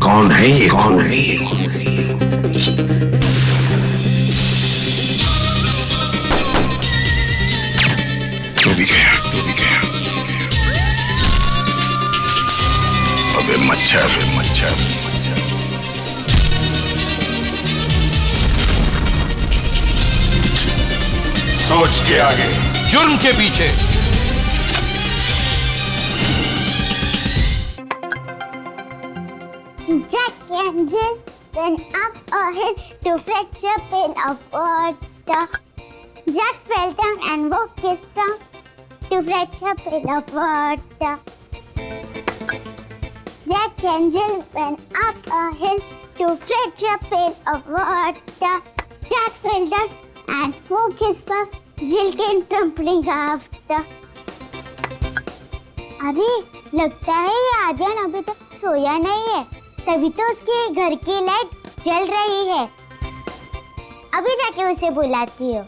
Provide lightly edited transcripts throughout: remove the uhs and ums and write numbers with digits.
कौन है ये? कौन है ये? तू भी गया, तू भी गया। अबे मच्छर, मच्छर, मच्छर। सोच के आगे, जुर्म के पीछे। Jack and Jill went up a hill to fetch a pail of water. Jack fell down and broke his tongue to fetch a pail of water. Jack and Jill went up a hill to fetch a pail of water. Jack fell down and broke his tongue. Jill came tumbling after. अरे लगता है ये आर्यन अभी तक सोया नहीं है, तभी तो उसके घर की लाइट जल रही है। अभी जाके उसे बुलाती हूँ।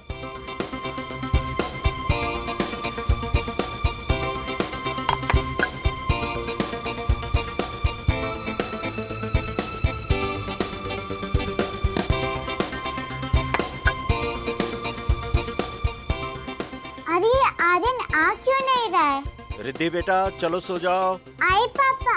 अरे आर्यन आ क्यों नहीं रहा है? रिद्धि बेटा चलो सो जाओ। आई पापा।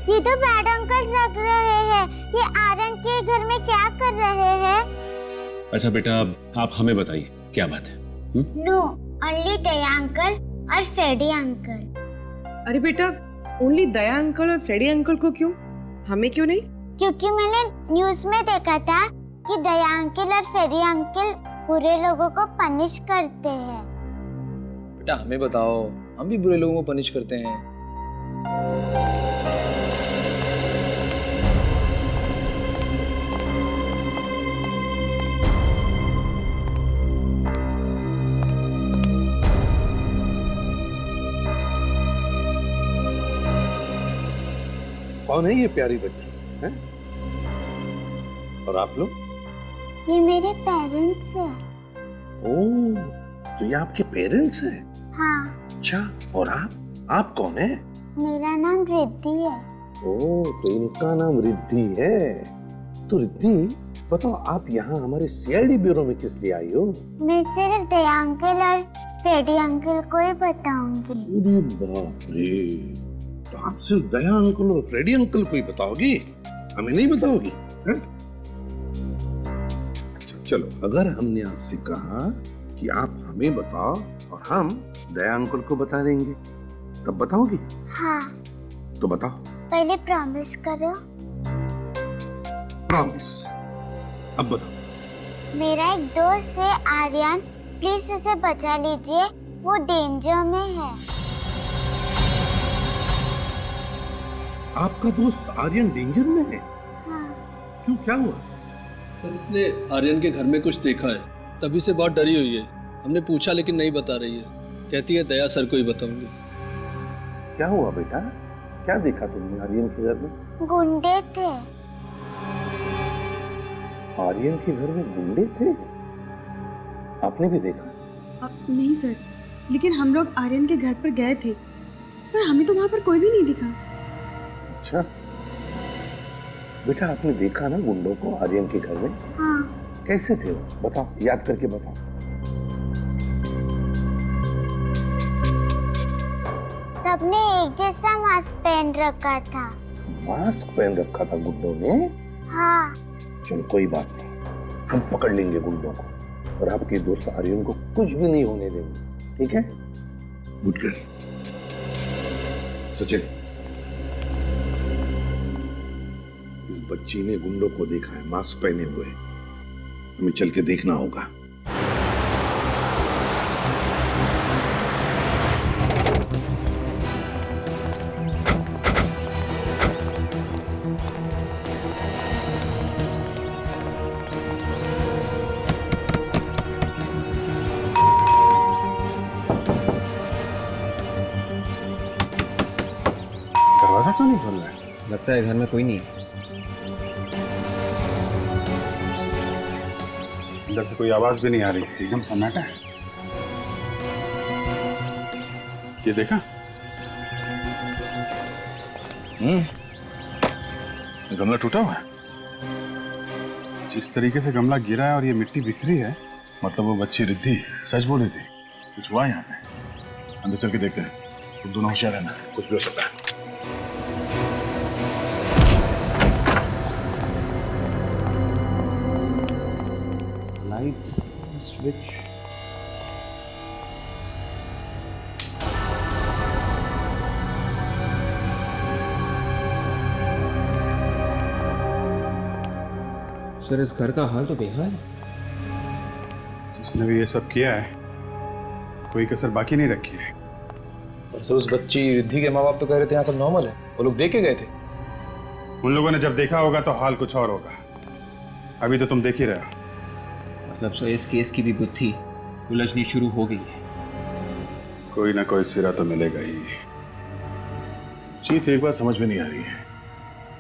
ये तो बैड अंकल लग रहे हैं। ये आर्यन के घर में क्या कर रहे हैं? अच्छा बेटा आप हमें बताइए क्या बात है? नो, ओनली दया अंकल और फ्रेडी अंकल। अरे बेटा ओनली दया अंकल और फ्रेडी अंकल को क्यों? हमें क्यों नहीं? क्योंकि मैंने न्यूज में देखा था कि दया अंकल और फ्रेडी अंकल बुरे लोगों को पनिश करते हैं। बेटा हमें बताओ, हम भी बुरे लोगों को पनिश करते हैं। कौन है ये प्यारी बच्ची है? और आप लोग? ये मेरे पेरेंट्स हैं। ओह, तो ये आपके पेरेंट्स हैं? हाँ। अच्छा, और आप कौन है? मेरा नाम रिद्धि है। ओह, तो इनका नाम रिद्धि है। तो रिद्धि बताओ, आप यहाँ हमारे सीआईडी ब्यूरो में किस लिए आई हो? मैं सिर्फ दया अंकल और फ्रेडी अंकल को ही बताऊंगी। अरे बाप रे, तो आप सिर्फ दया अंकल और फ्रेडी अंकल को ही बताओगी, हमें नहीं बताओगी? है? अच्छा चलो, अगर हमने आपसे कहा कि आप हमें बताओ और हम दया अंकल को बता देंगे, तब बताओगी? हाँ। तो बताओ। पहले प्रॉमिस करो। प्रॉमिस। अब बताओ। मेरा एक दोस्त है आर्यन, प्लीज उसे बचा लीजिए, वो डेंजर में है। आपका दोस्त आर्यन डेंजर में है? हाँ। क्यों, क्या हुआ? सर इसने आर्यन के घर में कुछ देखा है, तभी से बहुत डरी हुई है। हमने पूछा लेकिन नहीं बता रही है, कहती है दया सर को ही बताऊंगी। क्या हुआ बेटा, क्या देखा तुमने आर्यन के घर में? गुंडे थे। आर्यन के घर में गुंडे थे? आपने भी देखा? नहीं सर, लेकिन हम लोग आर्यन के घर पर गए थे, पर हमें तो वहाँ पर कोई भी नहीं दिखा। अच्छा बेटा, आपने देखा ना गुंडों को आर्यन के घर में? हाँ। कैसे थे वो, बताओ, याद करके बताओ। सबने एक जैसा मास्क पहन रखा था। मास्क पहन रखा था गुंडों ने? हाँ। चलो कोई बात नहीं, हम पकड़ लेंगे गुंडों को और आपके दोस्त आर्यन को कुछ भी नहीं होने देंगे, ठीक है? Good girl. सचिन, इस बच्ची ने गुंडों को देखा है मास्क पहने हुए। हमें चल के देखना होगा। दरवाजा क्यों नहीं खोल रहा है? लगता है घर में कोई नहीं है। अंदर से कोई आवाज भी नहीं आ रही, एकदम सन्नाटा है। ये देखा? ये गमला टूटा हुआ है। जिस तरीके से गमला गिरा है और ये मिट्टी बिखरी है, मतलब वो बच्ची रिद्धि सच बोल रही थी। कुछ हुआ यहाँ पे। अंदर चल के देखते हैं। तुम दोनों होशियार रहना, कुछ भी हो सकता है। Lights, switch. सर, इस घर का हाल तो बेहाल है। जिसने भी ये सब किया है, कोई कसर बाकी नहीं रखी है। पर सर, उस बच्ची रिद्धि के माँ बाप तो कह रहे थे यहाँ सब नॉर्मल है। वो लोग देख के गए थे। उन लोगों ने जब देखा होगा तो हाल कुछ और होगा। अभी तो तुम देख ही रहे हो। मतलब सर, इस केस की भी गुत्थी उलझनी शुरू हो गई है। कोई ना कोई सिरा तो मिलेगा ही। चीफ, एक बात समझ में नहीं आ रही है।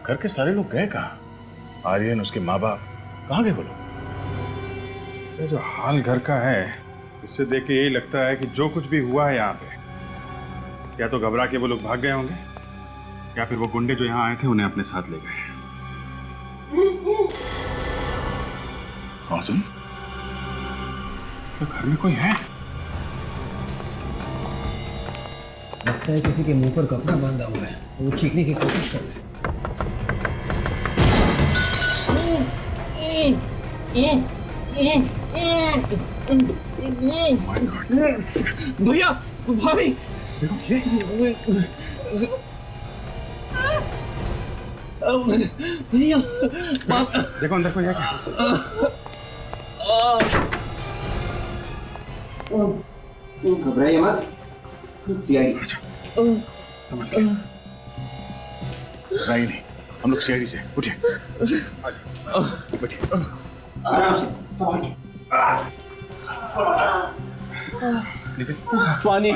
घर के सारे लोग गए कहाँ? आर्यन, उसके माँ बाप कहाँ गए वो लोग? ये जो हाल घर का है, इससे देख के यही लगता है कि जो कुछ भी हुआ है यहाँ पे, या तो घबरा के वो लोग भाग गए होंगे, या फिर वो गुंडे जो यहाँ आए थे उन्हें अपने साथ ले गए। हाँ सुन, तो घर में कोई है? लगता है किसी के मुंह पर कपड़ा बांधा हुआ है। वो चीखने की कोशिश कर रहे हैं। भैया, भाभी, भैया, देखो अंदर कोई है क्या? घबराइए मत। सीआईडी। नहीं नहीं, हम लोग सीआईडी से। उठिए, बैठिए। पानी,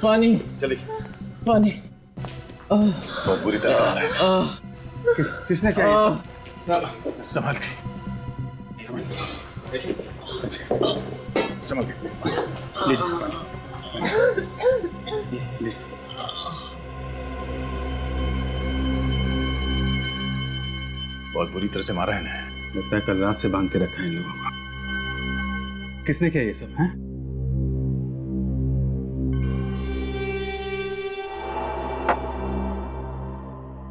पानी, चलिए। पानी। बहुत बुरी तरह से आ रहा है। किसने क्या ये सब? संभाल के, संभाल के। लीजिए पानी। बहुत बुरी तरह से मारा है ना। लगता है कल रात से बांध के रखा है इन लोगों को। किसने किया ये सब? हैं?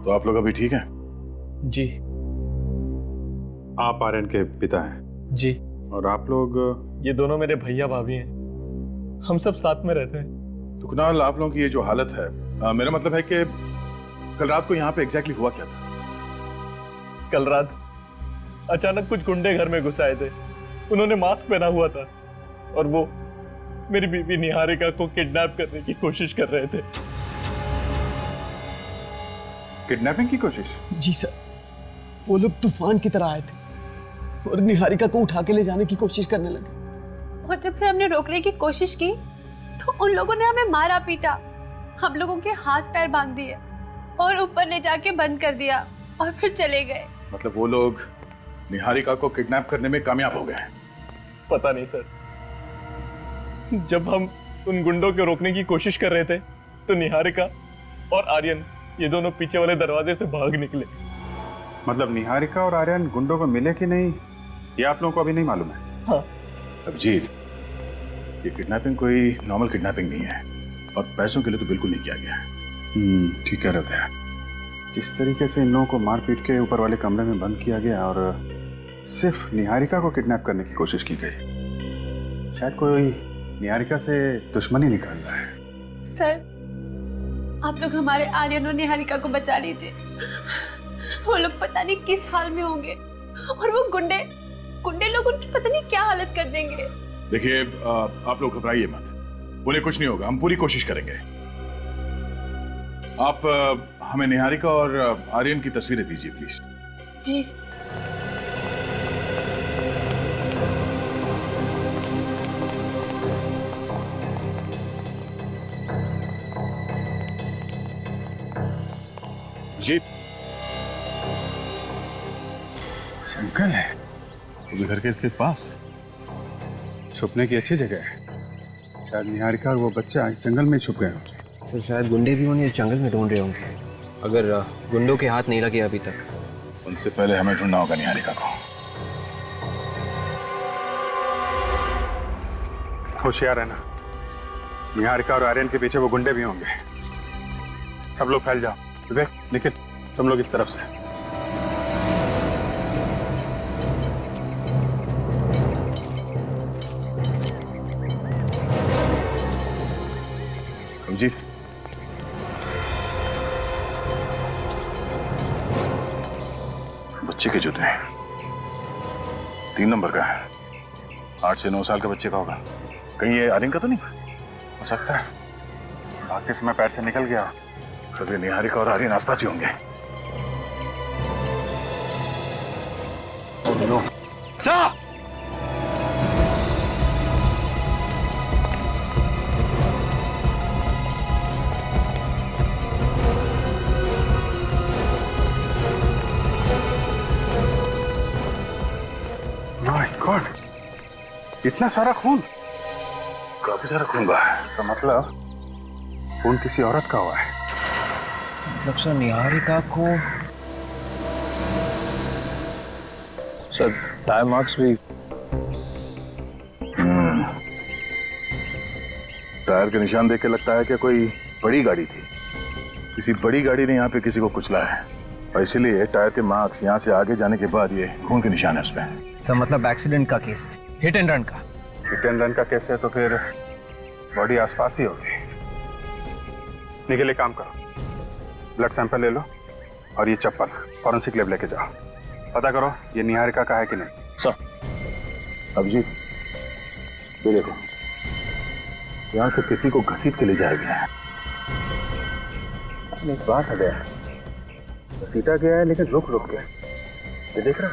तो आप लोग अभी ठीक हैं? जी आप आर्यन के पिता हैं? जी। और आप लोग? ये दोनों मेरे भैया भाभी हैं। हम सब साथ में रहते हैं। तो कुणाल, आप लोगों की ये जो हालत है, मेरा मतलब है कि कल रात को यहाँ पे एग्जैक्टली हुआ क्या था? कल रात अचानक कुछ गुंडे घर में घुस आए थे। उन्होंने मास्क पहना हुआ था और वो मेरी बीवी निहारिका को किडनैप करने की कोशिश कर रहे थे। किडनैपिंग की कोशिश? जी सर, वो लोग तूफान की तरह आए थे और निहारिका को उठा के ले जाने की कोशिश करने लगे। और जब फिर हमने रोकने की कोशिश की तो उन लोगों ने हमें मारा पीटा, हम लोगों के हाथ पैर बांध दिए और ऊपर ले जाके बंद कर दिया और फिर चले गए। मतलब वो लोग निहारिका को किडनैप करने में कामयाब हो गए? पता नहीं सर। जब हम उन गुंडों को रोकने की कोशिश कर रहे थे तो निहारिका और आर्यन ये दोनों पीछे वाले दरवाजे से भाग निकले। मतलब निहारिका और आर्यन गुंडों को मिले कि नहीं, ये आप लोगों को अभी नहीं मालूम है? हाँ। अभिजीत, ये किडनैपिंग कोई नॉर्मल किडनैपिंग नहीं है और पैसों के लिए तो बिल्कुल नहीं किया गया है। ठीक कह रहे थे आप। जिस तरीके से इन लोगों को मार पीट के ऊपर वाले कमरे में बंद किया गया और सिर्फ निहारिका को किडनैप करने की कोशिश की गई, शायद कोई निहारिका से दुश्मनी निकाल रहा है। सर, आप लोग हमारे आर्यन और निहारिका को बचा लीजिए। वो लोग पता नहीं किस हाल में होंगे और वो गुंडे लोग उनकी पता नहीं क्या हालत कर देंगे। देखिए आप लोग घबराइए मत, उन्हें कुछ नहीं होगा, हम पूरी कोशिश करेंगे। आप हमें निहारिका और आर्यन की तस्वीरें दीजिए प्लीज। जी। जी अंकल है वो घर के पास छुपने की अच्छी जगह है। शायद निहारिका और वो बच्चा इस जंगल में छुप गए होंगे। सर शायद गुंडे भी उन्हें जंगल में ढूंढ रहे होंगे। अगर गुंडों के हाथ नहीं लगे अभी तक, उनसे पहले हमें ढूंढना होगा निहारिका को। होशियार रहना, निहारिका और आर्यन के पीछे वो गुंडे भी होंगे। सब लोग फैल जाओ। विवेक, निखिल, तुम लोग इस तरफ से। जी बच्चे के जूते हैं, 3 नंबर का है, 8 से 9 साल का बच्चे का होगा। कहीं ये आर्यन का तो नहीं हो सकता है भागते समय पैर से निकल गया। तो निहारिका और आर्यन आसपास ही होंगे। सर माय गॉड, इतना सारा खून। काफी सारा खून बहा है। तो मतलब खून किसी औरत का हुआ है। मतलब सर निहारिका को सर टायर मार्क्स भी। टायर के निशान देख के लगता है कि कोई बड़ी गाड़ी थी, किसी बड़ी गाड़ी ने यहाँ पे किसी को कुचला है और इसीलिए टायर के मार्क्स यहाँ से आगे जाने के बाद ये खून के निशान है उसपे। सर मतलब एक्सीडेंट का केस है, हिट एंड रन का। हिट एंड रन का केस है तो फिर बॉडी आसपास ही होगी। निकले, काम करो, ब्लड सैंपल ले लो और ये चप्पल फॉरेंसिक लैब लेके जाओ, पता करो ये निहारिका का है कि नहीं। सर अभिजीत, ये देखो, यहाँ से किसी को घसीट के ले जाया गया है। एक बात है, घसीटा गया है लेकिन रुक रुक के। ये देख रहा,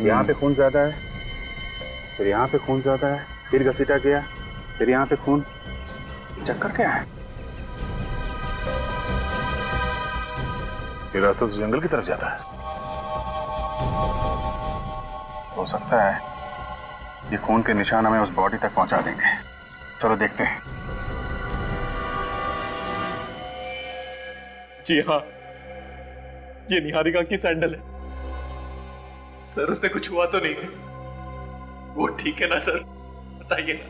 यहाँ पे खून ज्यादा है, फिर यहाँ पे खून ज्यादा है, फिर घसीटा गया, फिर यहाँ पे खून। चक्कर क्या है? ये रास्ता तो जंगल की तरफ जाता है। हो सकता है ये खून के निशान हमें उस बॉडी तक पहुंचा देंगे। चलो देखते हैं। जी हाँ, ये निहारिका की सैंडल है। सर उससे कुछ हुआ तो नहीं है? वो ठीक है ना सर, बताइए ना।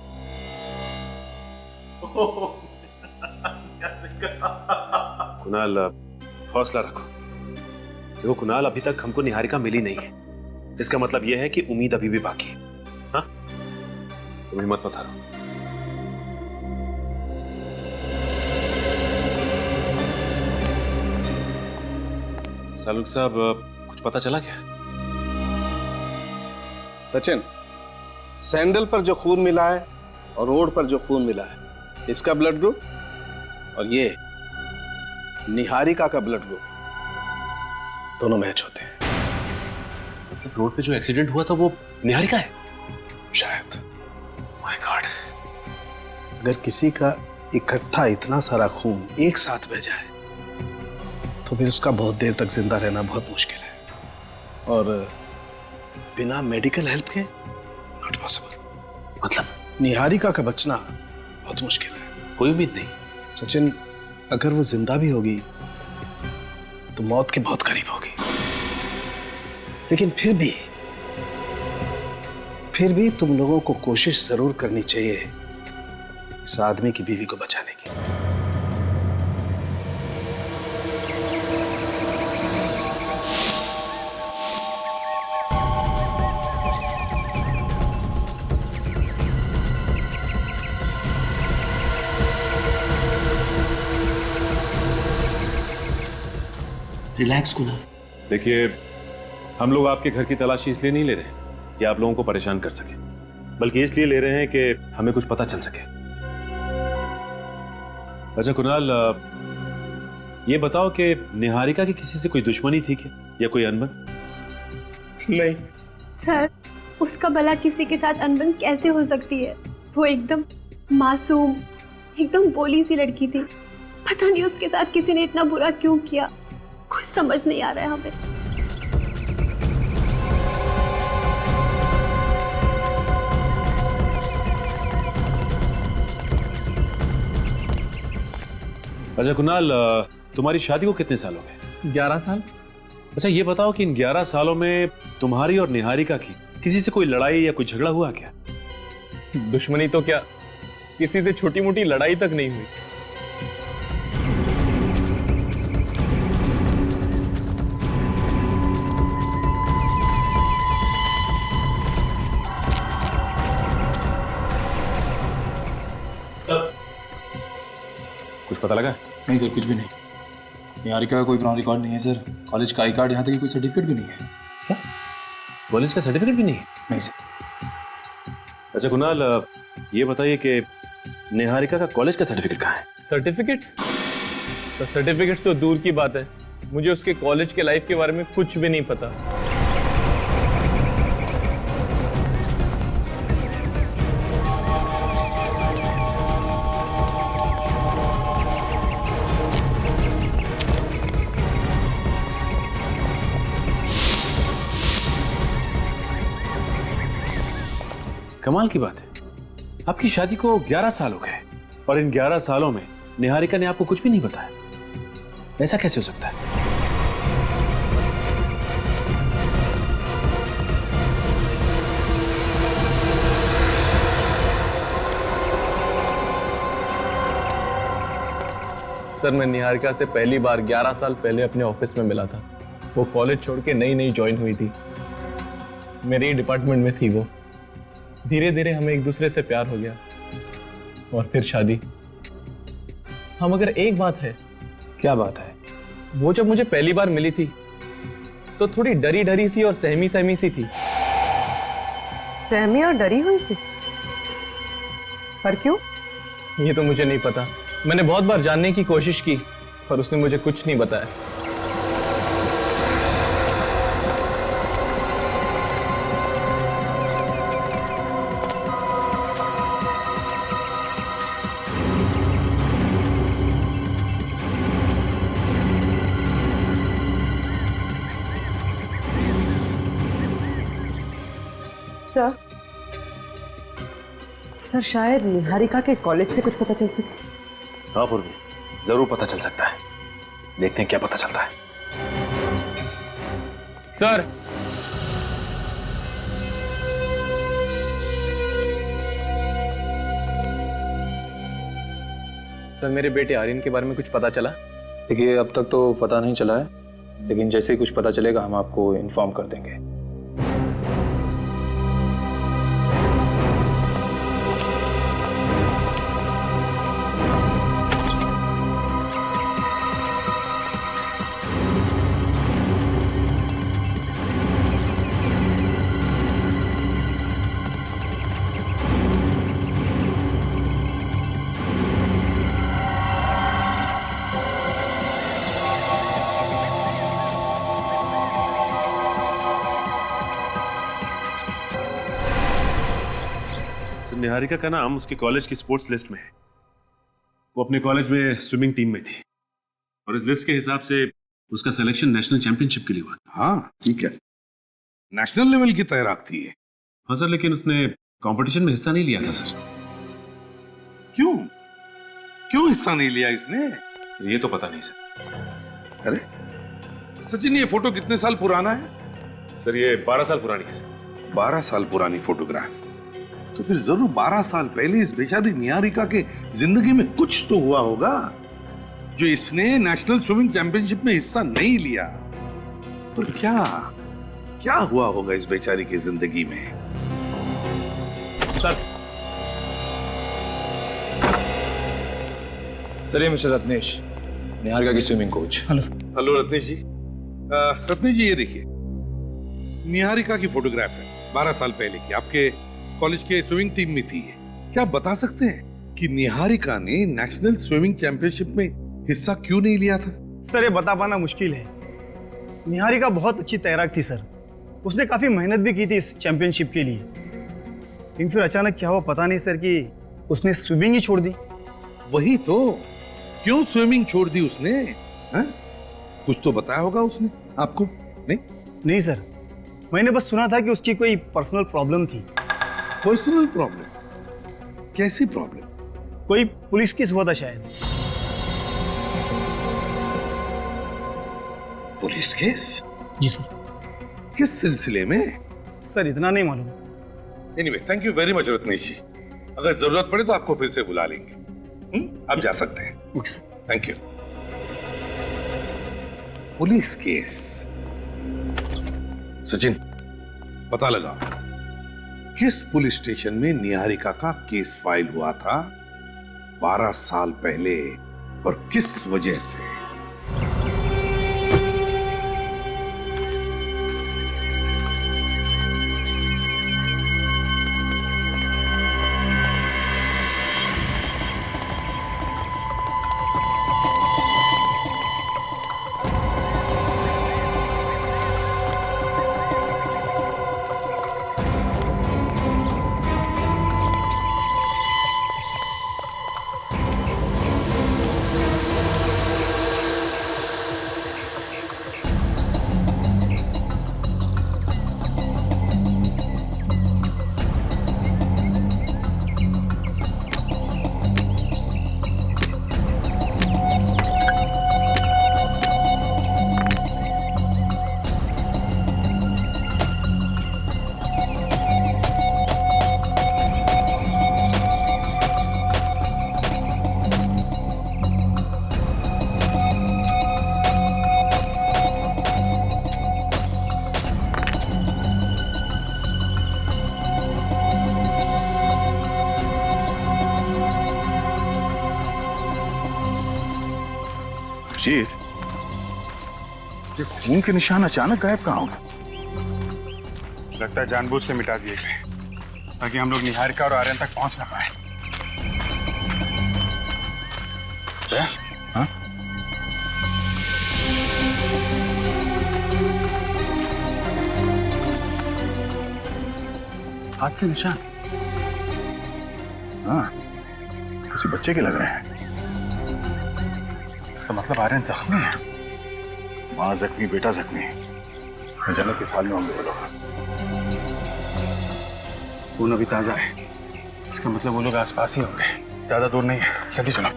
कुणाल हौसला रखो। देखो कुणाल, अभी तक हमको निहारिका मिली नहीं है, इसका मतलब यह है कि उम्मीद अभी भी बाकी है। हाँ, तुम हिम्मत मत हारो। सालुक साहब, कुछ पता चला क्या? सचिन, सैंडल पर जो खून मिला है और रोड पर जो खून मिला है, इसका ब्लड ग्रुप और ये निहारिका का ब्लड ग्रुप दोनों मैच होते हैं। मतलब रोड पे जो एक्सीडेंट हुआ था वो निहारिका है? शायद। My God. अगर किसी का इकट्ठा इतना सारा खून एक साथ बह जाए तो फिर उसका बहुत देर तक जिंदा रहना बहुत मुश्किल है, और बिना मेडिकल हेल्प के नॉट पॉसिबल। मतलब निहारिका का बचना बहुत मुश्किल है। कोई उम्मीद नहीं? सचिन, अगर वो जिंदा भी होगी तो मौत के बहुत करीब होगी, लेकिन फिर भी तुम लोगों को कोशिश जरूर करनी चाहिए इस आदमी की बीवी को बचाने की। रिलैक्स कुणाल। देखिए, हम लोग आपके घर की तलाशी इसलिए नहीं ले रहे कि आप लोगों को परेशान कर सके, बल्कि इसलिए ले रहे हैं कि हमें कुछ पता चल सके। अच्छा कुणाल, ये बताओ कि निहारिका की किसी से कोई दुश्मनी थी क्या, या कोई अनबन? नहीं सर, उसका भला किसी के साथ अनबन कैसे हो सकती है? वो एकदम मासूम, एकदम भोली सी लड़की थी। पता नहीं उसके साथ किसी ने इतना बुरा क्यों किया, कुछ समझ नहीं आ रहा है हमें। अच्छा कुणाल, तुम्हारी शादी को कितने साल हो गए? 11 साल। अच्छा ये बताओ कि इन 11 सालों में तुम्हारी और निहारिका की किसी से कोई लड़ाई या कोई झगड़ा हुआ क्या? दुश्मनी तो क्या, किसी से छोटी मोटी लड़ाई तक नहीं हुई। कुछ पता लगा? नहीं सर, कुछ भी नहीं। निहारिका का कोई पुराना रिकॉर्ड नहीं है सर। कॉलेज का आई कार्ड, यहाँ तक कि कोई सर्टिफिकेट भी नहीं है। क्या? कॉलेज का सर्टिफिकेट भी नहीं है? नहीं सर। अच्छा कुणाल, ये बताइए कि निहारिका का कॉलेज का सर्टिफिकेट कहाँ है? सर्टिफिकेट्स? तो सर्टिफिकेट्स तो दूर की बात है, मुझे उसके कॉलेज के लाइफ के बारे में कुछ भी नहीं पता। कमाल की बात है, आपकी शादी को 11 साल हो गए और इन 11 सालों में निहारिका ने आपको कुछ भी नहीं बताया। ऐसा कैसे हो सकता है? सर, मैं निहारिका से पहली बार 11 साल पहले अपने ऑफिस में मिला था। वो कॉलेज छोड़ के नई नई ज्वाइन हुई थी, मेरे ही डिपार्टमेंट में थी वो। धीरे धीरे हमें एक दूसरे से प्यार हो गया और फिर शादी। हाँ, मगर एक बात है। क्या बात है? वो जब मुझे पहली बार मिली थी तो थोड़ी डरी डरी सी और सहमी सहमी सी थी। सहमी और डरी हुई सी? पर क्यों? ये तो मुझे नहीं पता। मैंने बहुत बार जानने की कोशिश की पर उसने मुझे कुछ नहीं बताया। सर, शायद निहारिका के कॉलेज से कुछ पता चल सके। हाँ पूर्वी, जरूर पता चल सकता है। देखते हैं क्या पता चलता है। सर, मेरे बेटे आर्यन के बारे में कुछ पता चला? देखिए, अब तक तो पता नहीं चला है, लेकिन जैसे ही कुछ पता चलेगा हम आपको इन्फॉर्म कर देंगे। निहारिका का नाम उसके कॉलेज की स्पोर्ट्स लिस्ट में है। वो अपने कॉलेज में स्विमिंग टीम में थी और इस लिस्ट के हिसाब से उसका सिलेक्शन नेशनल चैंपियनशिप के लिए हुआ। हाँ ठीक है, नेशनल लेवल की तैराक थी ये। हाँ सर, लेकिन उसने कंपटीशन में हिस्सा नहीं लिया था सर। क्यों क्यों हिस्सा नहीं लिया इसने? ये तो पता नहीं सर। अरे सचिन, ये फोटो कितने साल पुराना है? सर ये 12 साल पुरानी है सर। 12 साल पुरानी फोटोग्राफ? तो फिर जरूर 12 साल पहले इस बेचारी निहारिका के जिंदगी में कुछ तो हुआ होगा जो इसने नेशनल स्विमिंग चैंपियनशिप में हिस्सा नहीं लिया। पर क्या क्या हुआ होगा इस बेचारी की जिंदगी में? सर, ये मिस्टर रत्नेश, निहारिका की स्विमिंग कोच। हेलो रत्नेश जी, रत्नी जी, ये देखिए, निहारिका की फोटोग्राफ है, 12 साल पहले की, आपके कॉलेज के स्विमिंग टीम में थी। क्या आप बता सकते हैं कि निहारिका ने नेशनल स्विमिंग चैंपियनशिप में हिस्सा क्यों नहीं लिया था? सर, ये बता पाना मुश्किल है। निहारिका बहुत अच्छी तैराक थी सर, उसने काफी मेहनत भी की थी इस चैंपियनशिप के लिए, लेकिन फिर अचानक क्या हुआ पता नहीं सर कि उसने स्विमिंग ही छोड़ दी। वही तो, क्यों स्विमिंग छोड़ दी उसने? हा? कुछ तो बताया होगा उसने आपको? नहीं सर, मैंने बस सुना था कि उसकी कोई पर्सनल प्रॉब्लम थी। Personal problem? कैसी प्रॉब्लम? कोई पुलिस केस हुआ था शायद। Police case? जी सर। किस सिलसिले में? सर, इतना नहीं मालूम। Anyway, thank you very much Ratnesh ji. अगर जरूरत पड़े तो आपको फिर से बुला लेंगे। आप जा सकते हैं। Okay sir. Thank you. Police case? Sachin, पता लगा किस पुलिस स्टेशन में निहारिका का केस फाइल हुआ था 12 साल पहले और किस वजह से? जी, ये खून के निशान अचानक गायब कहाँ हो गए? लगता है जानबूझ के मिटा दिए गए ताकि हम लोग निहारिका और आर्यन तक पहुंच ना पाए। हाँ? हाथ के निशान? हाँ, किसी बच्चे के लग रहे हैं। इसका मतलब आर्यन जख्मी है। माँ जख्मी, बेटा जख्मी, जाने किस हाल में होंगे वो लोग। खून अभी ताजा है, इसका मतलब वो लोग आसपास ही होंगे, ज्यादा दूर नहीं है। जल्दी चलो।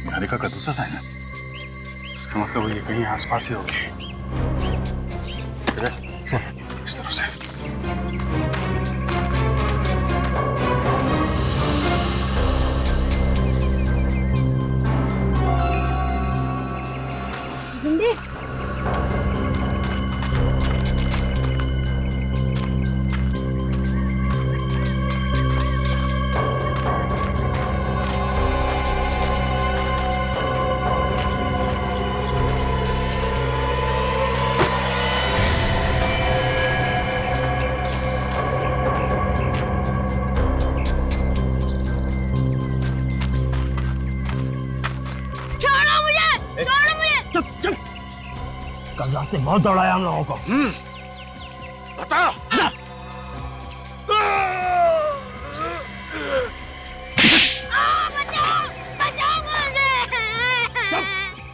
निहारिका का दूसरा साइन है, इसका मतलब वो ये कहीं आसपास ही होगी। इस तरफ से। रास्ते बहुत दौड़ाया हम लोगों को। बता।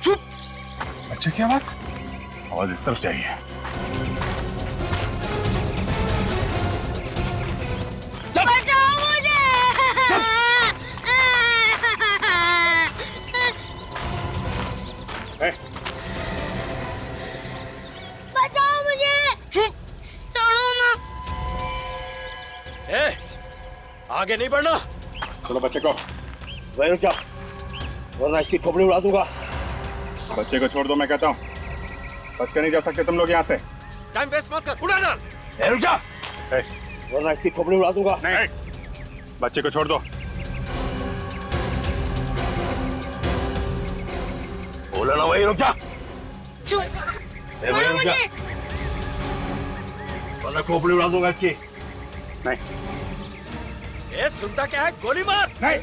चुप। बच्चे की आवाज इस तरफ से आई है। बचाओ मुझे। चुप। छोड़ो ना। आगे नहीं बढ़ना। चलो बच्चे को वहीं रुक जा, वरना इसकी खोपड़ी उड़ा दूंगा। बच्चे को छोड़ दो, मैं कहता हूँ। बच के नहीं जा सकते तुम लोग यहाँ से। टाइम वेस्ट मत कर, उड़ा ना। रुक जा, वरना इसकी खोपड़ी उड़ा दूंगा। नहीं, बच्चे को छोड़ दो। बोला ना, वहीं रुक जा। छोड़ो मुझे। वरना खोपड़ी उड़ा दूंगा इसकी। नहीं। सुनता क्या है? गोली मार। नहीं।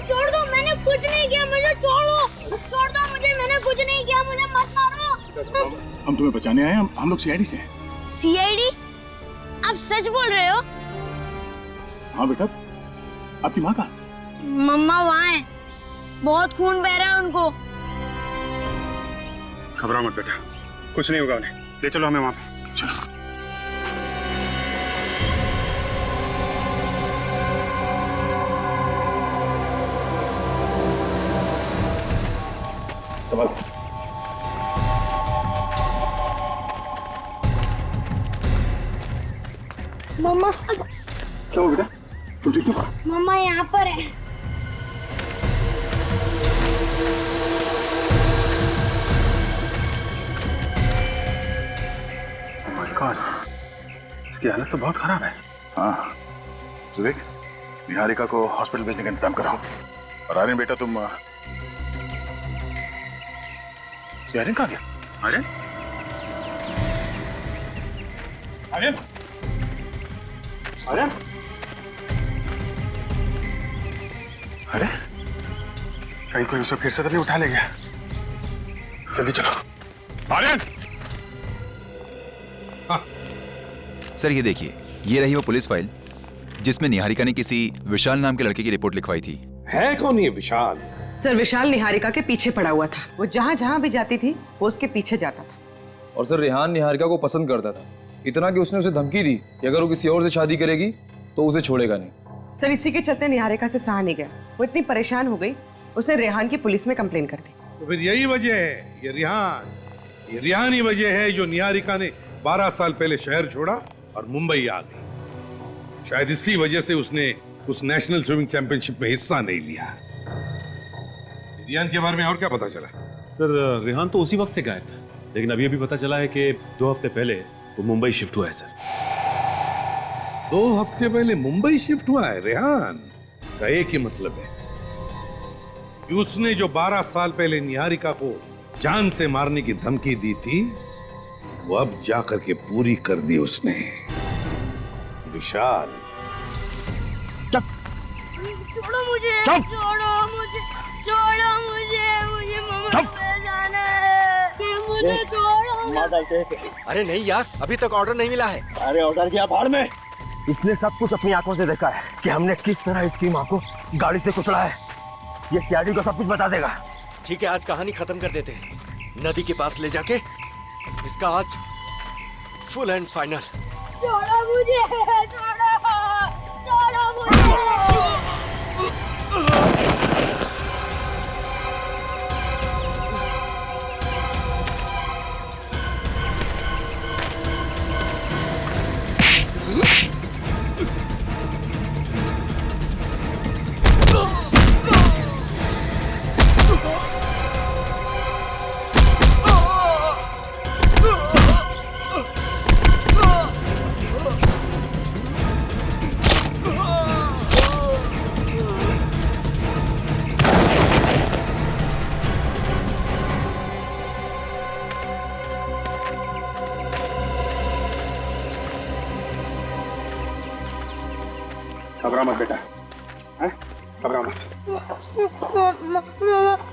छोड़ दो, मैंने कुछ नहीं किया, मुझे छोड़ो। छोड़ दो मुझे, मैंने कुछ नहीं किया, मुझे मत मारो। हम तुम्हें बचाने आए हैं। हम लोग सीआईडी से हैं। सीआईडी? आप सच बोल रहे हो? हाँ बेटा, आपकी माँ का? मम्मा वहाँ है, बहुत खून बह रहा है उनको। घबराओ मत बेटा, कुछ नहीं होगा उन्हें। ले चलो हमें वहाँ पे। चलो। संभाल। मम्मा। क्या हुआ बेटा? तुम ठीक हो? मम्मा यहाँ पर है। Oh my God, इसकी हालत तो बहुत खराब है। हाँ, विवेक, निहारिका को हॉस्पिटल भेजने का इंतजाम कराओ। और आर्यन बेटा तुम आर्यन कहाँ गया? आर्यन? आर्यन? आर्यन? अरे, कहीं कोई उसे फिर से तो नहीं उठा ले गया? जल्दी चलो। आर्यन! सर ये देखिए, ये रही वो पुलिस फाइल जिसमें निहारिका ने किसी विशाल नाम के लड़के की रिपोर्ट लिखवाई थी। है कौन ये विशाल? सर विशाल निहारिका के पीछे पड़ा हुआ था। वो जहाँ जहाँ भी जाती थी वो उसके पीछे जाता था। और सर रेहान निहारिका को पसंद करता था, इतना कि उसने उसे धमकी दी कि अगर वो किसी और से शादी करेगी तो उसे छोड़ेगा नहीं। सर इसी के चलते निहारिका से सहा नहीं गया। वो इतनी परेशान हो गई, उसने रेहान की पुलिस में कंप्लेन कर दी। तो फिर यही वजह है, ये रिहान ही वजह है जो निहारिका ने 12 साल पहले शहर छोड़ा और मुंबई आ गई। शायद इसी वजह से उसने उस नेशनल स्विमिंग चैंपियनशिप में हिस्सा नहीं लिया। रिहान के बारे में और क्या पता चला? सर रेहान तो उसी वक्त से गायब था, लेकिन अभी अभी पता चला है कि 2 हफ्ते पहले वो मुंबई शिफ्ट हुआ है। सर 2 हफ्ते पहले मुंबई शिफ्ट हुआ है रेहान? इसका एक ही मतलब है कि उसने जो 12 साल पहले निहारिका को जान से मारने की धमकी दी थी वो अब जाकर के पूरी कर दी उसने। विशाल, छोड़ो मुझे, छोड़ो मुझे, छोड़ो मुझे, मुझे मम्मा पे जाना है, मुझे छोड़ो। अरे नहीं यार, अभी तक ऑर्डर नहीं मिला है। अरे ऑर्डर किया भाड़ में। इसने सब कुछ अपनी आंखों से देखा है कि हमने किस तरह इसकी माँ को गाड़ी से कुचला है। ये सीआईडी को सब कुछ बता देगा। ठीक है, आज कहानी खत्म कर देते हैं। नदी के पास ले जाके इसका आज फुल एंड फाइनल। छोड़ो मुझे, छोड़ो, छोड़ो मुझे। घबरा मत बेटा, हैं? घबरा मत।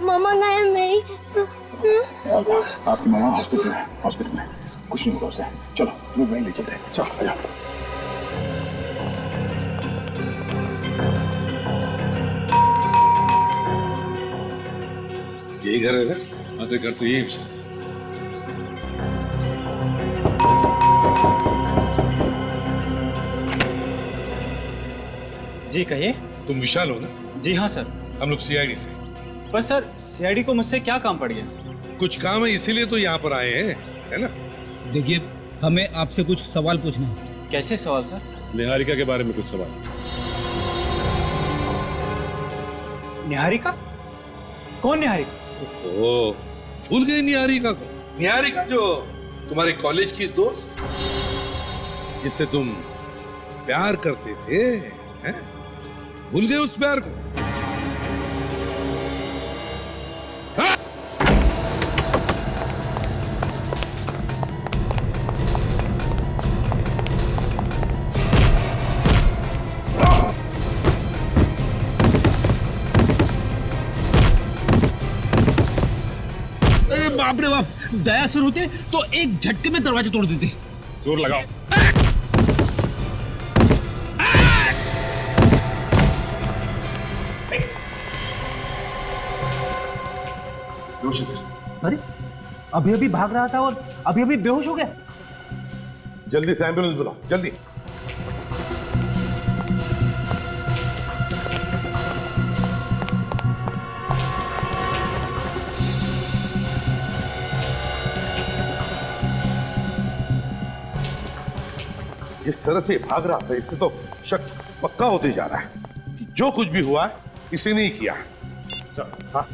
मामा गए मेरी। आपकी मामा हॉस्पिटल में, हॉस्पिटल में कुछ नहीं होगा उसे। चलो लोग वहीं ले चलते हैं। चलो आ जाओ। यही घर है ना? हाँ सर, घर तो यही है। जी कहिए। तुम विशाल हो ना? जी हाँ सर। हम लोग सीआईडी से। पर सर सीआईडी को मुझसे क्या काम पड़ गया? कुछ काम है इसीलिए तो यहाँ पर आए हैं, है ना? देखिए, हमें आपसे कुछ सवाल पूछना है। कैसे सवाल सर? निहारिका के बारे में कुछ सवाल। निहारिका? कौन निहारिका? ओ, भूल गए निहारिका को? निहारिका जो तुम्हारे कॉलेज की दोस्त, जिससे तुम प्यार करते थे, हैं? भूल गए उस प्यार को? बाप रे बाप, दया सर होते तो एक झटके में दरवाजा तोड़ देते। जोर लगाओ। बेहोश है सर। अरे अभी अभी भाग रहा था और अभी अभी बेहोश हो गया। जल्दी से एम्बुलेंस बुलाओ, जल्दी। जिस तरह से भाग रहा था, इससे तो शक पक्का होते जा रहा है कि जो कुछ भी हुआ है इसे नहीं किया। हाँ,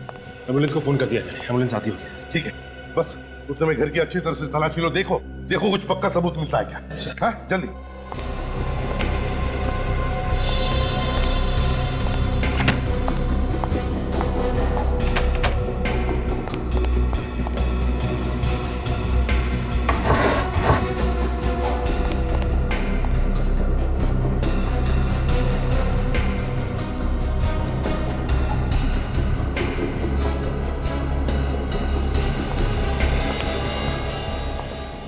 एम्बुलेंस को फोन कर दिया मैंने, एम्बुलेंस आती होगी सर। ठीक है, बस उस समय घर की अच्छी तरह से तलाशी लो। देखो देखो कुछ पक्का सबूत मिलता है क्या? हाँ जल्दी।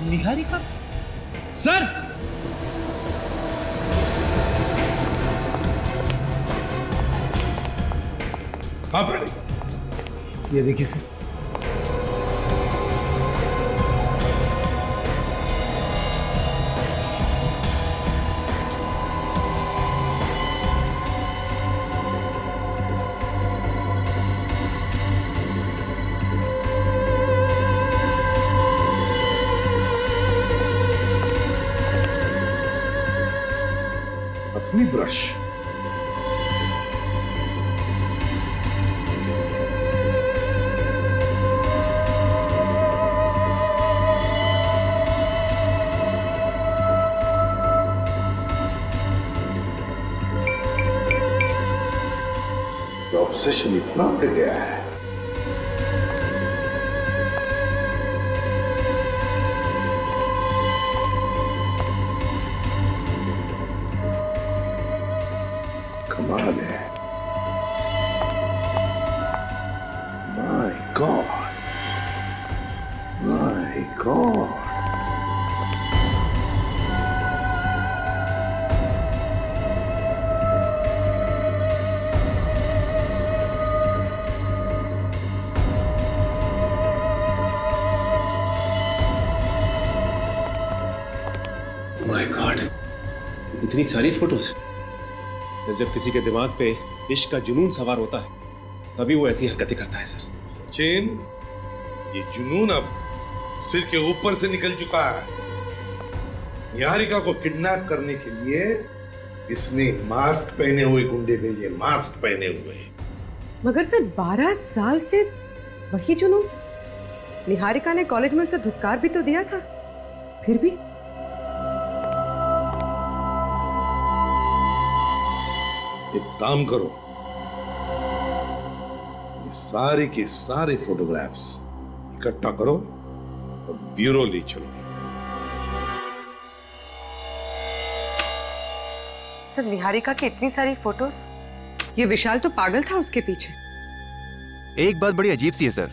निहारिका सर, हाँ फ्रेडी, ये देखिए सर। असली ब्रश। ऑब्सेशन इतना बढ़ गया है। कमाल है। My God, my God. My God, इतनी सारी फोटोज। सर, जब किसी के दिमाग पे इश्क का जुनून सवार होता है तभी वो ऐसी हरकतें करता है सर। सचिन, ये जुनून अब सिर के ऊपर से निकल चुका है। निहारिका को किडनैप करने के लिए इसने मास्क पहने हुए गुंडे भेजे, मास्क पहने हुए। मगर सर 12 साल से वही जुनून। निहारिका ने कॉलेज में उसे धुतकार भी तो दिया था, फिर भी। एक काम करो, ये सारे के सारे फोटोग्राफ्स इकट्ठा करो और ब्यूरो ले चलो। सर निहारिका की इतनी सारी फोटोज, ये विशाल तो पागल था उसके पीछे। एक बात बड़ी अजीब सी है सर,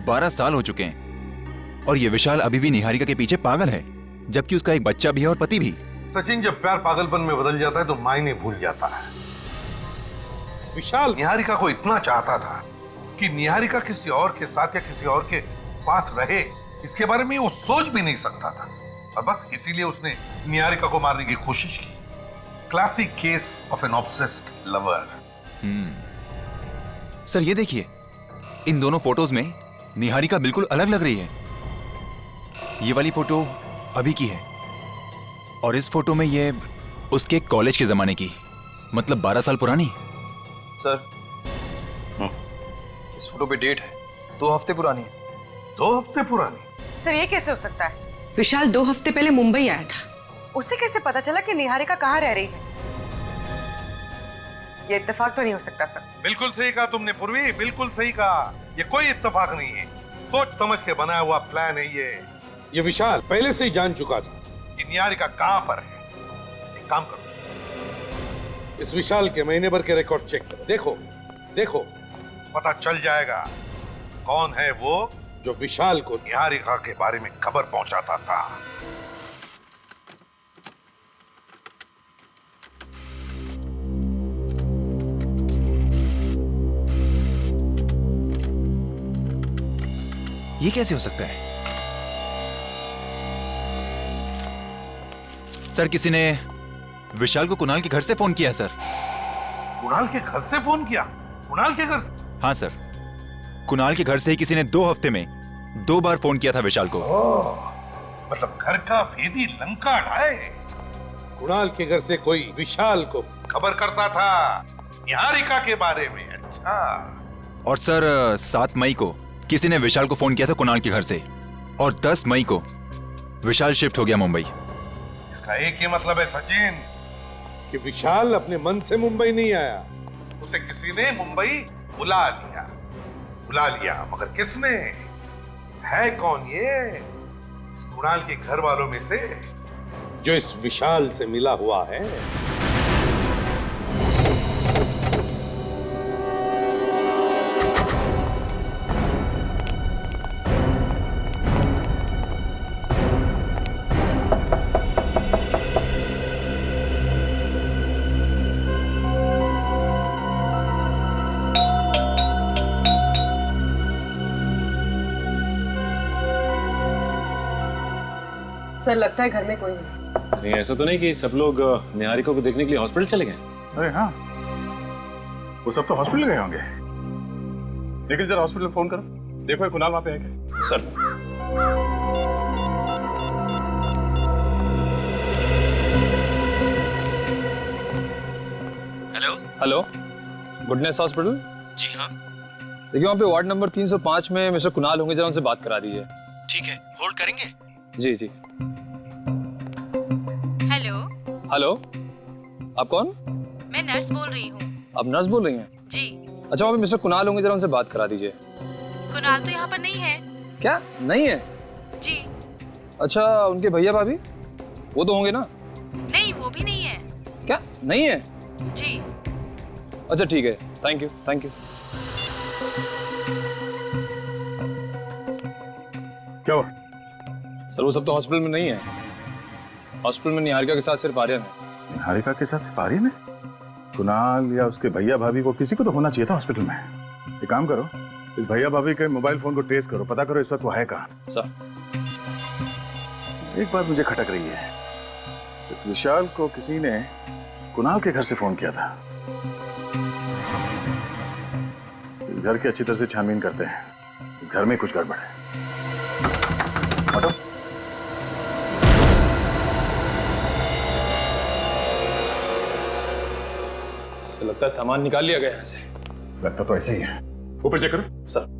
12 साल हो चुके हैं और ये विशाल अभी भी निहारिका के पीछे पागल है, जबकि उसका एक बच्चा भी है और पति भी। सचिन, जब प्यार पागलपन में बदल जाता है तो मायने भूल जाता है। विशाल निहारिका को इतना चाहता था कि निहारिका किसी और के साथ या किसी और के पास रहे, इसके बारे में वो सोच भी नहीं सकता था, और बस इसीलिए उसने निहारिका को मारने की कोशिश की। Classic case of an obsessed lover. Sir ये देखिए, इन दोनों फोटोज में निहारिका बिल्कुल अलग लग रही है। ये वाली फोटो अभी की है और इस फोटो में ये उसके कॉलेज के जमाने की, मतलब 12 साल पुरानी। सर इस फोटो पे डेट है 2 हफ्ते पुरानी है। 2 हफ्ते पुरानी? सर ये कैसे हो सकता है? विशाल 2 हफ्ते पहले मुंबई आया था, उसे कैसे पता चला कि निहारिका कहाँ रह रही है? ये इत्तेफाक तो नहीं हो सकता सर। बिल्कुल सही कहा तुमने पूर्वी, बिल्कुल सही कहा। ये कोई इत्तेफाक नहीं है, सोच समझ के बनाया हुआ प्लान है ये विशाल पहले से ही जान चुका था कि निहारिका कहां पर है। एक काम करो, इस विशाल के महीने भर के रिकॉर्ड चेक करो। देखो देखो, पता चल जाएगा कौन है वो जो विशाल को निहारिका के बारे में खबर पहुंचाता था। ये कैसे हो सकता है? सर किसी ने विशाल को कुणाल के घर से फोन किया सर। कुणाल के घर से फोन किया? कुणाल के घर से? हाँ सर, कुणाल के घर से ही किसी ने 2 हफ्ते में 2 बार फोन किया था विशाल को। मतलब घर का भेदी लंका ढाए। कुणाल के घर से कोई विशाल को खबर करता था निहारिका के बारे में। अच्छा। और सर 7 मई को किसी ने विशाल को फोन किया था कुणाल के घर से, और 10 मई को विशाल शिफ्ट हो गया मुंबई। इसका एक ही मतलब है सचिन कि विशाल अपने मन से मुंबई नहीं आया, उसे किसी ने मुंबई बुला लिया। मगर किसने? है कौन ये? इस कुणाल के घर वालों में से जो इस विशाल से मिला हुआ है। सर लगता है घर में कोई नहीं। नहीं ऐसा तो नहीं कि सब लोग निहारिका को देखने के लिए हॉस्पिटल चले गए? अरे हाँ, वो सब तो हॉस्पिटल गए होंगे। निखिल जरा हॉस्पिटल फोन करो, देखो ये कुणाल वहां पे है क्या? Sir hello, goodness hospital? जी हाँ। देखिए वहाँ पे वार्ड नंबर 305 में मिस्टर कुणाल होंगे, जरा उनसे बात करा दीजिए। ठीक है, होल्ड करेंगे? जी जी। हेलो। हेलो, आप कौन? मैं नर्स बोल रही हूँ। आप नर्स बोल रही हैं? जी। अच्छा, वहाँ पे मिस्टर कुणाल होंगे, जरा उनसे बात करा दीजिए। कुणाल तो यहाँ पर नहीं है। क्या नहीं है? जी। अच्छा, उनके भैया भाभी वो तो होंगे ना? नहीं, वो भी नहीं है। क्या नहीं है? जी। अच्छा ठीक है, थैंक यू थैंक यू। क्या हुआ? सर वो सब तो हॉस्पिटल में नहीं है। हॉस्पिटल में निहारिका के साथ सिर्फ आर्यन है। निहारिका के साथ सिर्फ आर्यन है? कुणाल या उसके भैया भाभी को किसी को तो होना चाहिए था हॉस्पिटल में। एक काम करो, इस भैया भाभी के मोबाइल फोन को ट्रेस करो, पता करो इस वक्त वो है कहाँ। सर एक बात मुझे खटक रही है, इस विशाल को किसी ने कुणाल के घर से फोन किया था। इस घर की अच्छी तरह से छानबीन करते हैं, इस घर में कुछ गड़बड़ है। हटो। से लगता है सामान निकाल लिया गया यहाँ से। लगता तो ऐसे ही है। ऊपर चेक करो। सर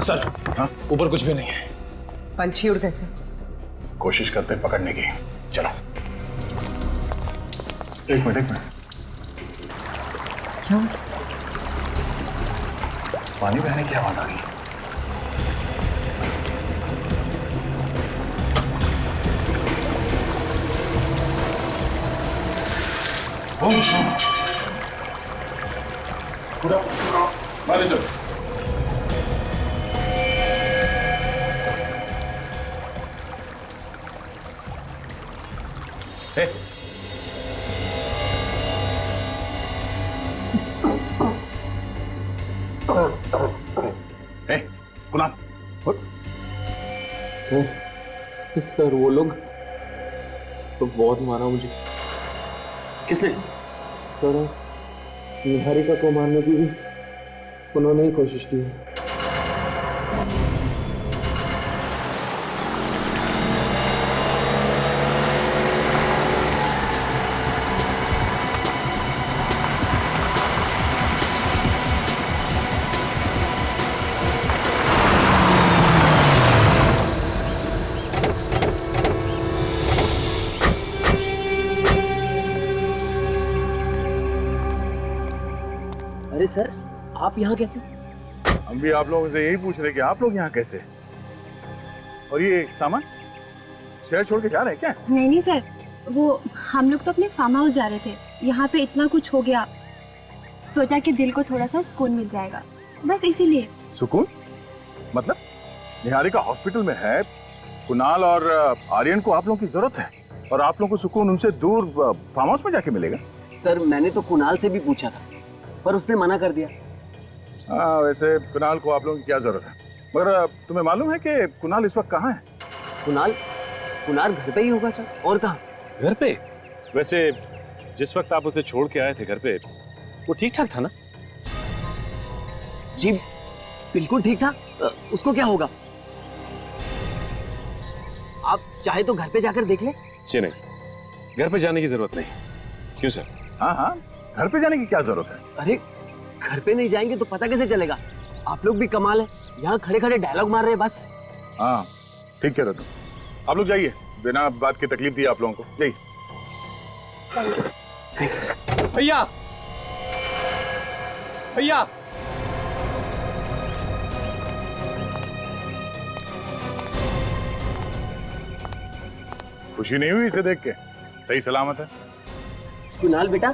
सर हाँ? ऊपर कुछ भी नहीं है। पंछी उड़ कैसे? कोशिश करते हैं पकड़ने की। चलो एक मिनट। क्या? पानी बहने की आवाज आ रही है। पूरा मारे चल। कुणाल सर वो लोग तो बहुत मारा मुझे। किसने? सर निहारिका को मारने की भी उन्होंने ही कोशिश की है। अरे सर, आप यहाँ कैसे? हम भी आप लोगों से यही पूछ रहे कि आप लोग यहाँ कैसे? और ये सामान शहर छोड़ के जा रहे हैं क्या? नहीं नहीं सर, वो हम लोग तो अपने फार्म हाउस जा रहे थे। यहाँ पे इतना कुछ हो गया, सोचा कि दिल को थोड़ा सा सुकून मिल जाएगा, बस इसीलिए। सुकून? मतलब निहारिका हॉस्पिटल में है, कुणाल और आर्यन को आप लोगों की जरूरत है और आप लोगों को सुकून उनसे दूर फार्म हाउस में जाके मिलेगा? सर मैंने तो कुणाल से भी पूछा था पर उसने मना कर दिया। हाँ, वैसे कुणाल को आप लोगों की क्या जरूरत है, मगर तुम्हें मालूम है कि कुणाल इस वक्त कहाँ है? कुणाल घर पे ही होगा सर, और कहाँ? घर पे? वैसे जिस वक्त आप उसे छोड़ के आए थे घर पे, वो ठीक ठाक था ना? जी बिल्कुल ठीक था। उसको क्या होगा? आप चाहे तो घर पे जाकर देख ले। जी नहीं, घर पे जाने की जरूरत नहीं। क्यों सर? हाँ हाँ, घर पे जाने की क्या जरूरत है? अरे घर पे नहीं जाएंगे तो पता कैसे चलेगा? आप लोग भी कमाल है, यहाँ खड़े खड़े डायलॉग मार रहे हैं बस। हाँ ठीक कह रहे तुम, आप लोग जाइए, बिना बात की तकलीफ दी आप लोगों को। जाइए। भैया भैया, खुशी नहीं हुई इसे देख के? सही सलामत है? कुणाल बेटा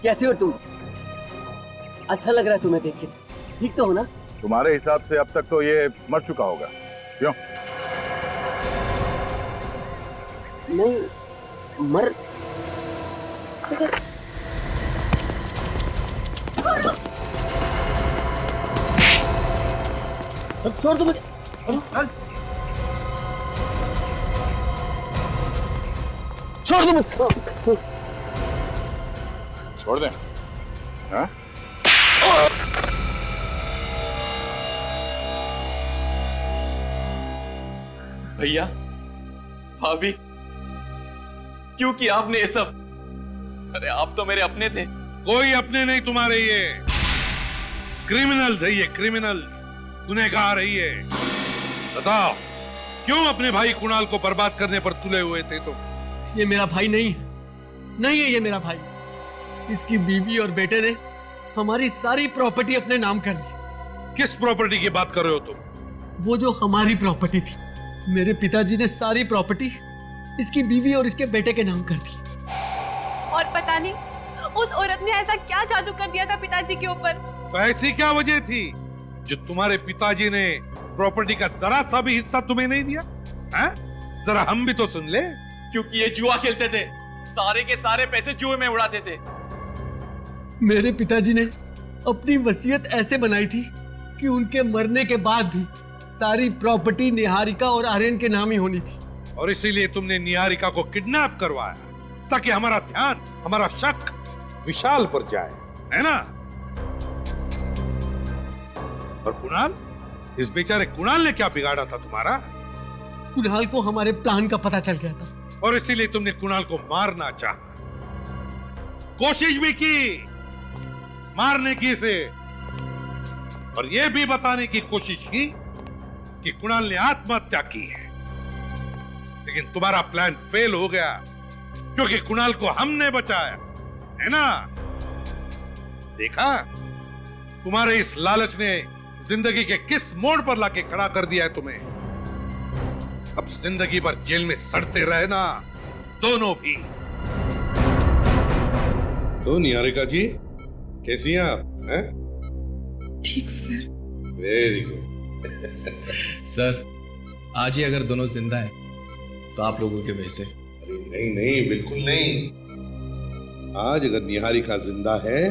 कैसे हो तुम? अच्छा लग रहा है तुम्हें देख के, ठीक तो हो ना? तुम्हारे हिसाब से अब तक तो ये मर चुका होगा, क्यों? नहीं मर छोड़ दो मुझे। छोड़ दो मुझे। छोड़ दे? हाँ? भैया, भाभी, क्यों किया आपने ये सब? अरे आप तो मेरे अपने थे। कोई अपने नहीं तुम्हारे, ये क्रिमिनल्स है, ये क्रिमिनल्स, गुनहगार है ये। बताओ क्यों अपने भाई कुणाल को बर्बाद करने पर तुले हुए थे तुम? ये मेरा भाई नहीं है ये मेरा भाई। इसकी बीवी और बेटे ने हमारी सारी प्रॉपर्टी अपने नाम कर ली। किस प्रॉपर्टी की बात कर रहे हो तुम? वो जो हमारी प्रॉपर्टी थी, मेरे पिताजी ने सारी प्रॉपर्टी इसकी बीवी और इसके बेटे के नाम कर दी। और पता नहीं उस औरत ने ऐसा क्या जादू कर दिया था पिताजी के ऊपर। तो ऐसी क्या वजह थी जो तुम्हारे पिताजी ने प्रॉपर्टी का जरा सा भी हिस्सा तुम्हें नहीं दिया? हैं? जरा हम भी तो सुन ले। क्योंकि ये जुआ खेलते थे, सारे के सारे पैसे जुए में उड़ाते थे। मेरे पिताजी ने अपनी वसीयत ऐसे बनाई थी कि उनके मरने के बाद भी सारी प्रॉपर्टी निहारिका और आर्यन के नाम ही होनी थी। और इसीलिए तुमने निहारिका को किडनैप करवाया ताकि हमारा ध्यान, हमारा शक विशाल पर जाए, है ना? और कुणाल, इस बेचारे कुणाल ने क्या बिगाड़ा था तुम्हारा? कुणाल को हमारे प्लान का पता चल गया था और इसीलिए तुमने कुणाल को मारना चाहा, कोशिश भी की मारने की इसे, और यह भी बताने की कोशिश की कि कुणाल ने आत्महत्या की है। लेकिन तुम्हारा प्लान फेल हो गया क्योंकि कुणाल को हमने बचाया, है ना? देखा, तुम्हारे इस लालच ने जिंदगी के किस मोड़ पर लाके खड़ा कर दिया है तुम्हें। अब जिंदगी भर जेल में सड़ते रहना दोनों भी। तो निहारिका जी कैसी हैं आप? हैं? ठीक हूँ सर। Very good. सर आज ही अगर दोनों जिंदा हैं तो आप लोगों के वजह से। अरे नहीं नहीं, बिल्कुल नहीं। आज अगर निहारिका जिंदा है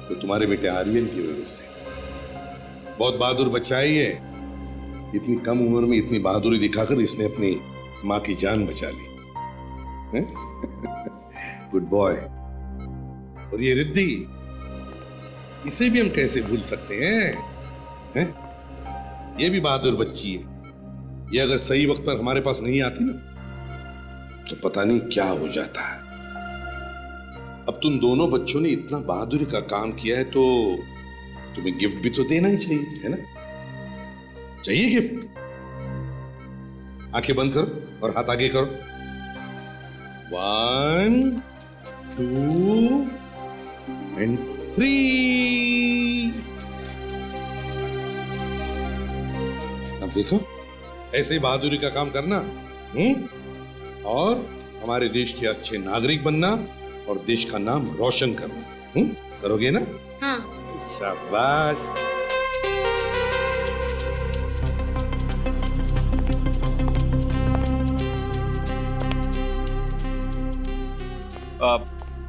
तो तुम्हारे बेटे आर्यन की वजह से। बहुत बहादुर बच्चा है ये। इतनी कम उम्र में इतनी बहादुरी दिखाकर इसने अपनी माँ की जान बचा ली। Good boy. और ये रिद्धि, इसे भी हम कैसे भूल सकते हैं? ये भी बहादुर बच्ची है। ये अगर सही वक्त पर हमारे पास नहीं आती ना तो पता नहीं क्या हो जाता है। अब तुम दोनों बच्चों ने इतना बहादुरी का काम किया है तो तुम्हें गिफ्ट भी तो देना ही चाहिए, है ना? चाहिए गिफ्ट? आंखें बंद करो और हाथ आगे करो। 1 2 and 3। अब देखो, ऐसे बहादुरी का काम करना और हमारे देश के अच्छे नागरिक बनना और देश का नाम रोशन करना। करोगे ना? हाँ। शाबाश।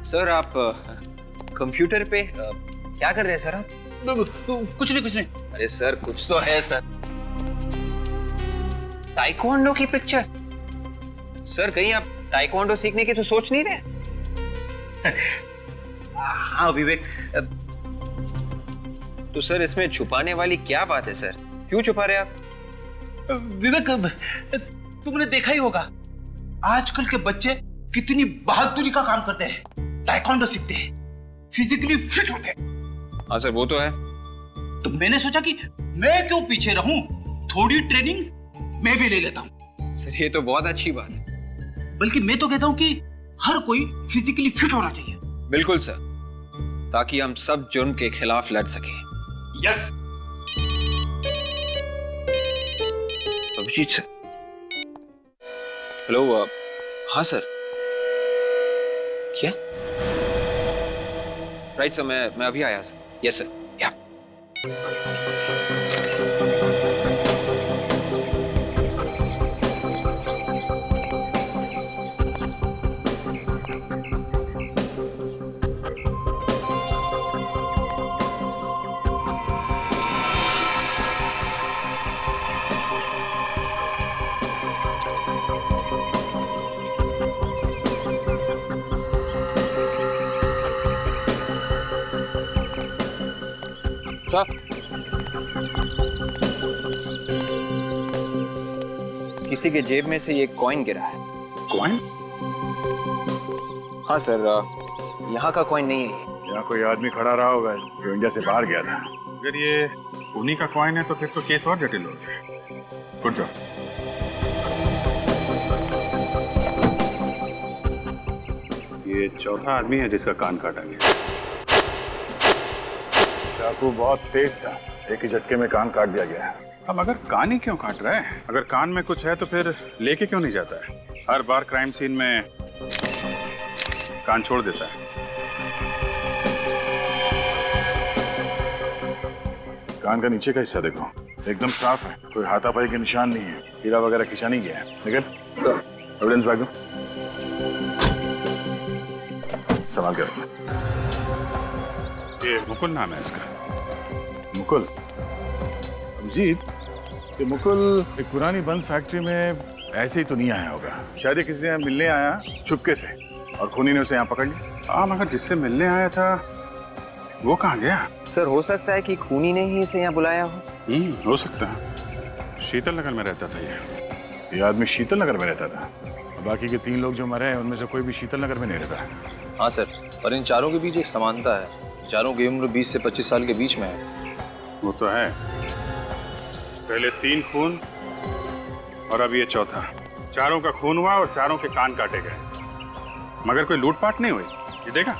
सर आप कंप्यूटर पे क्या कर रहे हैं सर आप? कुछ नहीं। अरे सर कुछ तो है सर। ताइक्वांडो की पिक्चर? सर कहीं आप ताइक्वांडो सीखने की तो सोच नहीं रहे? हाँ विवेक, तो सर इसमें छुपाने वाली क्या बात है सर? क्यों छुपा रहे आप? विवेक तुमने देखा ही होगा आजकल के बच्चे कितनी बहादुरी का काम करते हैं, ताइक्वांडो सीखते हैं, फिजिकली फिट होते हैं। हाँ सर वो तो है। तो मैंने सोचा कि मैं क्यों पीछे रहूं, थोड़ी ट्रेनिंग मैं भी ले लेता हूं। सर ये तो बहुत अच्छी बात है। बल्कि मैं तो कहता हूं कि हर कोई फिजिकली फिट होना चाहिए। बिल्कुल सर, ताकि हम सब जुर्म के खिलाफ लड़ सके। यस। अभिजीत सर। हेलो। हाँ सर। क्या? राइट सर, मैं अभी आया सर। Yes sir. या किसी के जेब में से ये कॉइन गिरा है। कॉइन? हाँ सर, यहाँ का कॉइन नहीं है। यहाँ कोई आदमी खड़ा रहा होगा जो इंडिया से बाहर गया था। अगर ये उन्हीं का कॉइन है तो फिर तो केस और जटिल हो गया। Good job. ये चौथा आदमी है जिसका कान काटा गया। चाकू बहुत तेज था, एक ही झटके में कान काट दिया गया। अब अगर कान ही क्यों काट रहा है? अगर कान में कुछ है तो फिर लेके क्यों नहीं जाता है? हर बार क्राइम सीन में कान छोड़ देता है। कान का नीचे का हिस्सा देखो, एकदम साफ है, कोई हाथापाई के निशान नहीं है, हीरा वगैरह खींचा नहीं गया है। लेकिन एविडेंस बैग दो, संभाल के रखना। ये मुकुल नाम है इसका। मुकुल। अभिजीत, ये मुकुल एक पुरानी बंद फैक्ट्री में ऐसे ही तो नहीं आया होगा। शायद ये किसी से मिलने आया चुपके से और खूनी ने उसे यहाँ पकड़ लिया। हाँ, मगर जिससे मिलने आया था वो कहाँ गया? सर हो सकता है कि खूनी ने ही इसे यहाँ बुलाया हो। हो सकता है। शीतल नगर में रहता था ये आदमी शीतल नगर में रहता था। बाकी के 3 लोग जो मरे हैं उनमें से कोई भी शीतल नगर में नहीं रहता। हाँ सर, पर इन चारों के बीच एक समानता है। चारों की उम्र 20 से 25 साल के बीच में है। वो तो है। पहले 3 खून और अब ये चौथा। चारों का खून हुआ और चारों के कान काटे गए, मगर कोई लूटपाट नहीं हुई। ये देखा,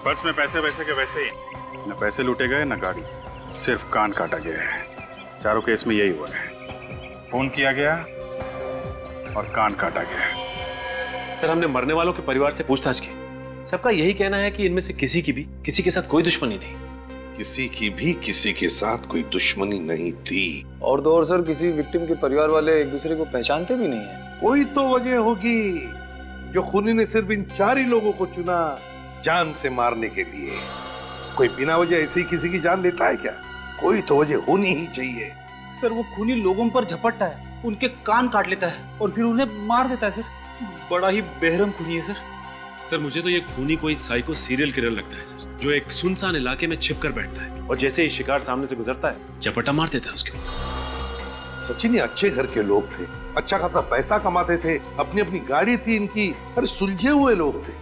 पर्स में पैसे वैसे के वैसे ही, न पैसे लूटे गए न गाड़ी, सिर्फ कान काटा गया है। चारों केस में यही हुआ है, फोन किया गया और कान काटा गया। सर हमने मरने वालों के परिवार से पूछताछ की, सबका यही कहना है कि इनमें से किसी की भी किसी के साथ कोई दुश्मनी नहीं। किसी की भी किसी के साथ कोई दुश्मनी नहीं थी। और तो और सर किसी विक्टिम के परिवार वाले एक दूसरे को पहचानते भी नहीं है। कोई तो वजह होगी जो खूनी ने सिर्फ इन 4 ही लोगों को चुना जान से मारने के लिए। कोई बिना वजह ऐसे ही किसी की जान लेता है क्या? कोई तो वजह होनी ही चाहिए। सर वो खूनी लोगों पर झपटता है, उनके कान काट लेता है और फिर उन्हें मार देता है सर। बड़ा ही बेरहम खूनी है सर। सर मुझे तो ये खूनी कोई साइको सीरियल किलर लगता है सर, जो एक सुनसान इलाके में छिप कर बैठता है और जैसे ही शिकार सामने से गुजरता है चपटा मार देता है उसके ऊपर। सचिन ये अच्छे घर के लोग थे, अच्छा खासा पैसा कमाते थे, अपनी अपनी गाड़ी थी इनकी, अरे सुलझे हुए लोग थे।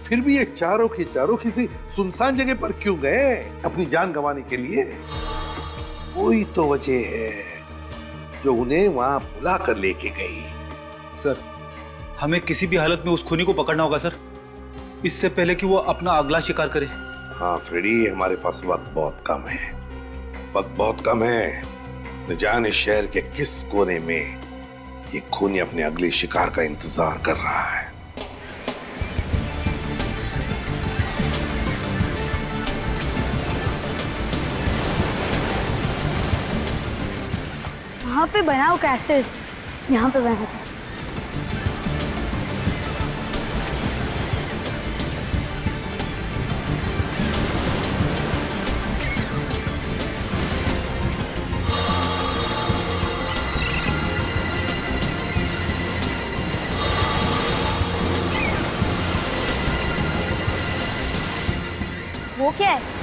फिर भी ये चारों के चारों किसी सुनसान जगह पर क्यों गए अपनी जान गंवाने के लिए? कोई तो वजह है जो उन्हें वहां बुला कर लेके गई। सर हमें किसी भी हालत में उस खूनी को पकड़ना होगा सर, इससे पहले कि वो अपना अगला शिकार करे। हाँ फ्रेडी, हमारे पास वक्त बहुत कम है, वक्त बहुत कम है। न जाने शहर के किस कोने में ये खूनी अपने अगले शिकार का इंतजार कर रहा है। वहाँ पे बनाओ कैसे, यहाँ पे बना था। वो क्या है?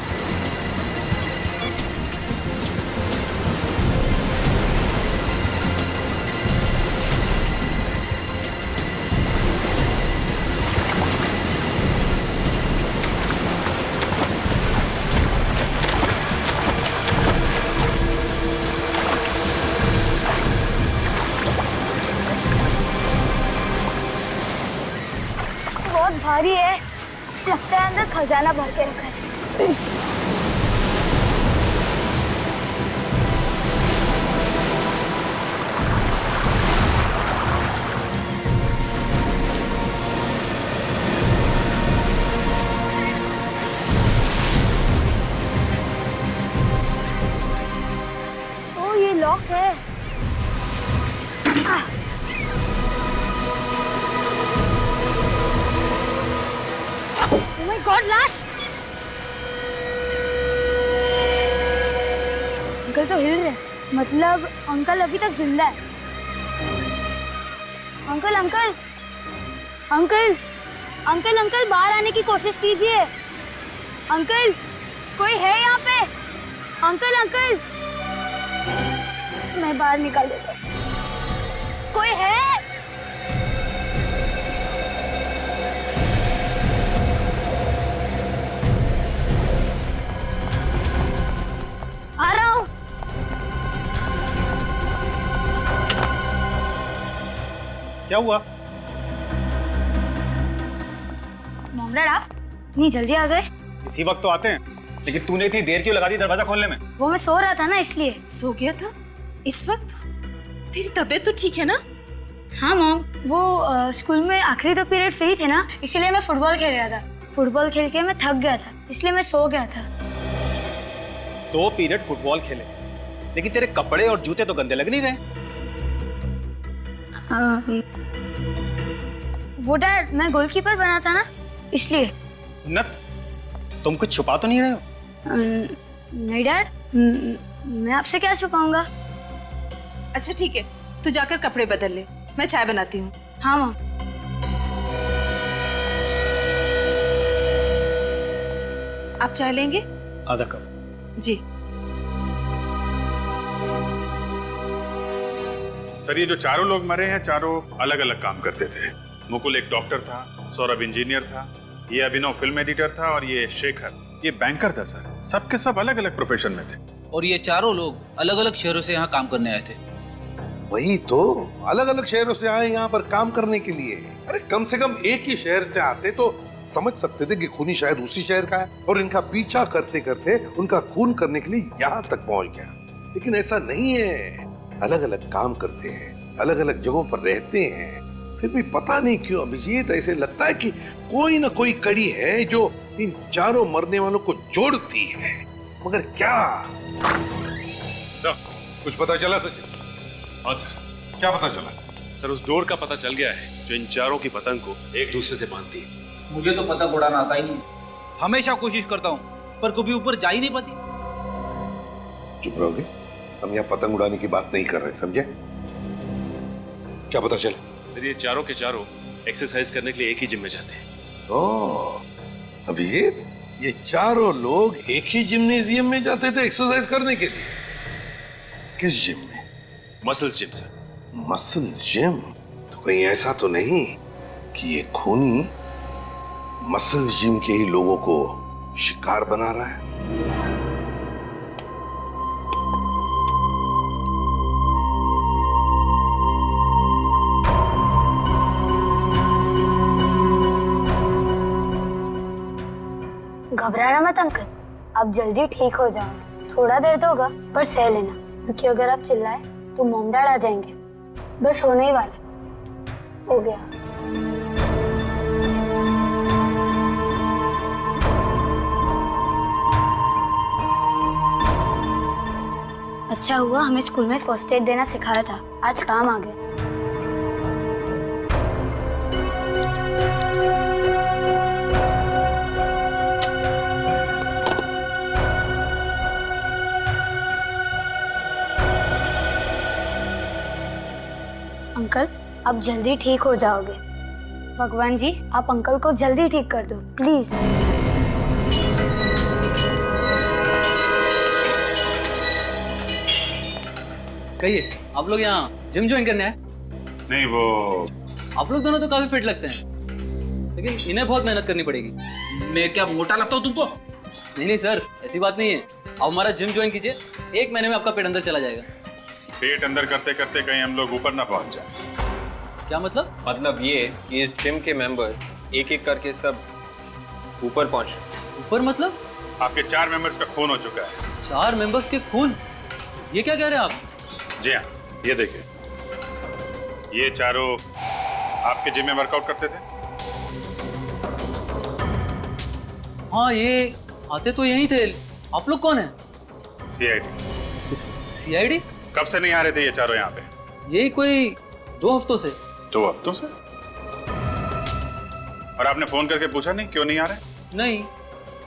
बहुत भारी है, लगता है अंदर खजाना भर के रखा है। ओ ये लॉक है। Oh my God, लाश! अंकल तो हिल रहे, मतलब अंकल अभी तक जिंदा है। Uncle uncle uncle uncle uncle बाहर आने की कोशिश कीजिए। अंकल कोई है यहाँ पे? अंकल अंकल मैं बाहर निकाल देता हूँ। कोई है? आ रहा हूँ। क्या हुआ? मॉम डैड आप इतनी जल्दी आ गए? इसी वक्त तो आते हैं, लेकिन तूने इतनी देर क्यों लगा दी दरवाजा खोलने में? वो मैं सो रहा था ना, इसलिए। सो गया था इस वक्त? तेरी तबीयत तो ठीक है ना? हाँ मॉम, वो स्कूल में आखिरी 2 पीरियड फ्री थे ना, इसीलिए मैं फुटबॉल खेल रहा था। फुटबॉल खेल के मैं थक गया था, इसलिए मैं सो गया था। 2 पीरियड फुटबॉल खेले, लेकिन तेरे कपड़े और जूते तो गंदे लग नहीं रहे। वो डैड मैं गोलकीपर बना था ना, इसलिए। उन्नत, तुम कुछ छुपा तो नहीं रहे हो? नहीं डैड, मैं आपसे क्या छुपाऊंगा। अच्छा ठीक है, तू जाकर कपड़े बदल ले, मैं चाय बनाती हूँ। हाँ माँ। आप चाय लेंगे? आधा कप। जी। सर ये जो चारों लोग मरे हैं, चारों अलग अलग काम करते थे। मुकुल एक डॉक्टर था, सौरभ इंजीनियर था, ये अभिनव फिल्म एडिटर था और ये शेखर ये बैंकर था। सर सबके सब अलग अलग प्रोफेशन में थे। और ये चारों लोग अलग अलग शहरों से यहाँ काम करने आए थे। वही तो, अलग अलग शहरों से आए यहाँ पर काम करने के लिए। अरे कम से कम एक ही शहर से आते तो समझ सकते थे कि खूनी शायद उसी शहर का है और इनका पीछा करते करते उनका खून करने के लिए यहाँ तक पहुंच गया। लेकिन ऐसा नहीं है, अलग अलग काम करते हैं, अलग अलग जगहों पर रहते हैं, फिर भी पता नहीं क्यों अभिजीत ऐसे लगता है कि कोई ना कोई कड़ी है जो इन चारों मरने वालों को जोड़ती है, मगर क्या? सर कुछ पता चला सचिन? हाँ सर। क्या पता चला? सर उस डोर का पता चल गया है जो इन चारों की पतंग को एक दूसरे से बांधती है। मुझे तो पतंग उड़ाना आता ही नहीं, हमेशा कोशिश करता हूँ पर कभी ऊपर जा ही नहीं पाती। चुप रहोगे? हम यहाँ पतंग उड़ाने की बात नहीं कर रहे, समझे? क्या पता चला? सर ये चारों के चारों एक्सरसाइज करने के लिए एक ही जिम में जाते हैं। ओह अभिजीत, ये चारों लोग एक ही जिम्नेजियम में जाते थे एक्सरसाइज करने के लिए? किस जिम में? Muscles gym sir. Muscles gym? तो कहीं ऐसा तो नहीं कि ये खूनी मसल्स जिम के ही लोगों को शिकार बना रहा है? घबराना मत अंकल, आप जल्दी ठीक हो जाओ। थोड़ा दर्द होगा पर सह लेना, क्योंकि अगर आप चिल्लाए तो मॉम डैड आ जाएंगे। बस होने ही वाला हो गया। अच्छा हुआ हमें स्कूल में फर्स्ट एड देना सिखाया था, आज काम आ गया। अंकल आप जल्दी ठीक हो जाओगे। भगवान जी आप अंकल को जल्दी ठीक कर दो प्लीज। कहिए, आप लोग यहाँ जिम ज्वाइन करने आए? नहीं, वो आप लोग दोनों तो काफी फिट लगते हैं, लेकिन इन्हें बहुत मेहनत करनी पड़ेगी। मैं क्या मोटा लगता हूँ तुमको? नहीं सर, ऐसी बात नहीं है। आप हमारा जिम ज्वाइन कीजिए, 1 महीने में आपका पेट अंदर चला जाएगा। पेट अंदर करते करते कहीं हम लोग ऊपर ना पहुंच जाए। क्या मतलब? मतलब ये कि इस जिम के मेंबर एक एक करके सब ऊपर पहुंच। ऊपर मतलब? आपके 4 मेंबर्स का खून हो चुका है। 4 मेंबर्स के खून? ये क्या कह रहे हैं आप? जी हाँ, ये देखिए, ये चारों आपके जिम में वर्कआउट करते थे। हाँ, ये आते तो यहीं थे। आप लोग कौन हैं? सीआईडी। सीआईडी? कब से नहीं आ रहे थे ये चारों यहाँ पे? ये कोई 2 हफ्तों से। 2 हफ्तों से? और आपने फोन करके पूछा नहीं क्यों नहीं आ रहे? नहीं।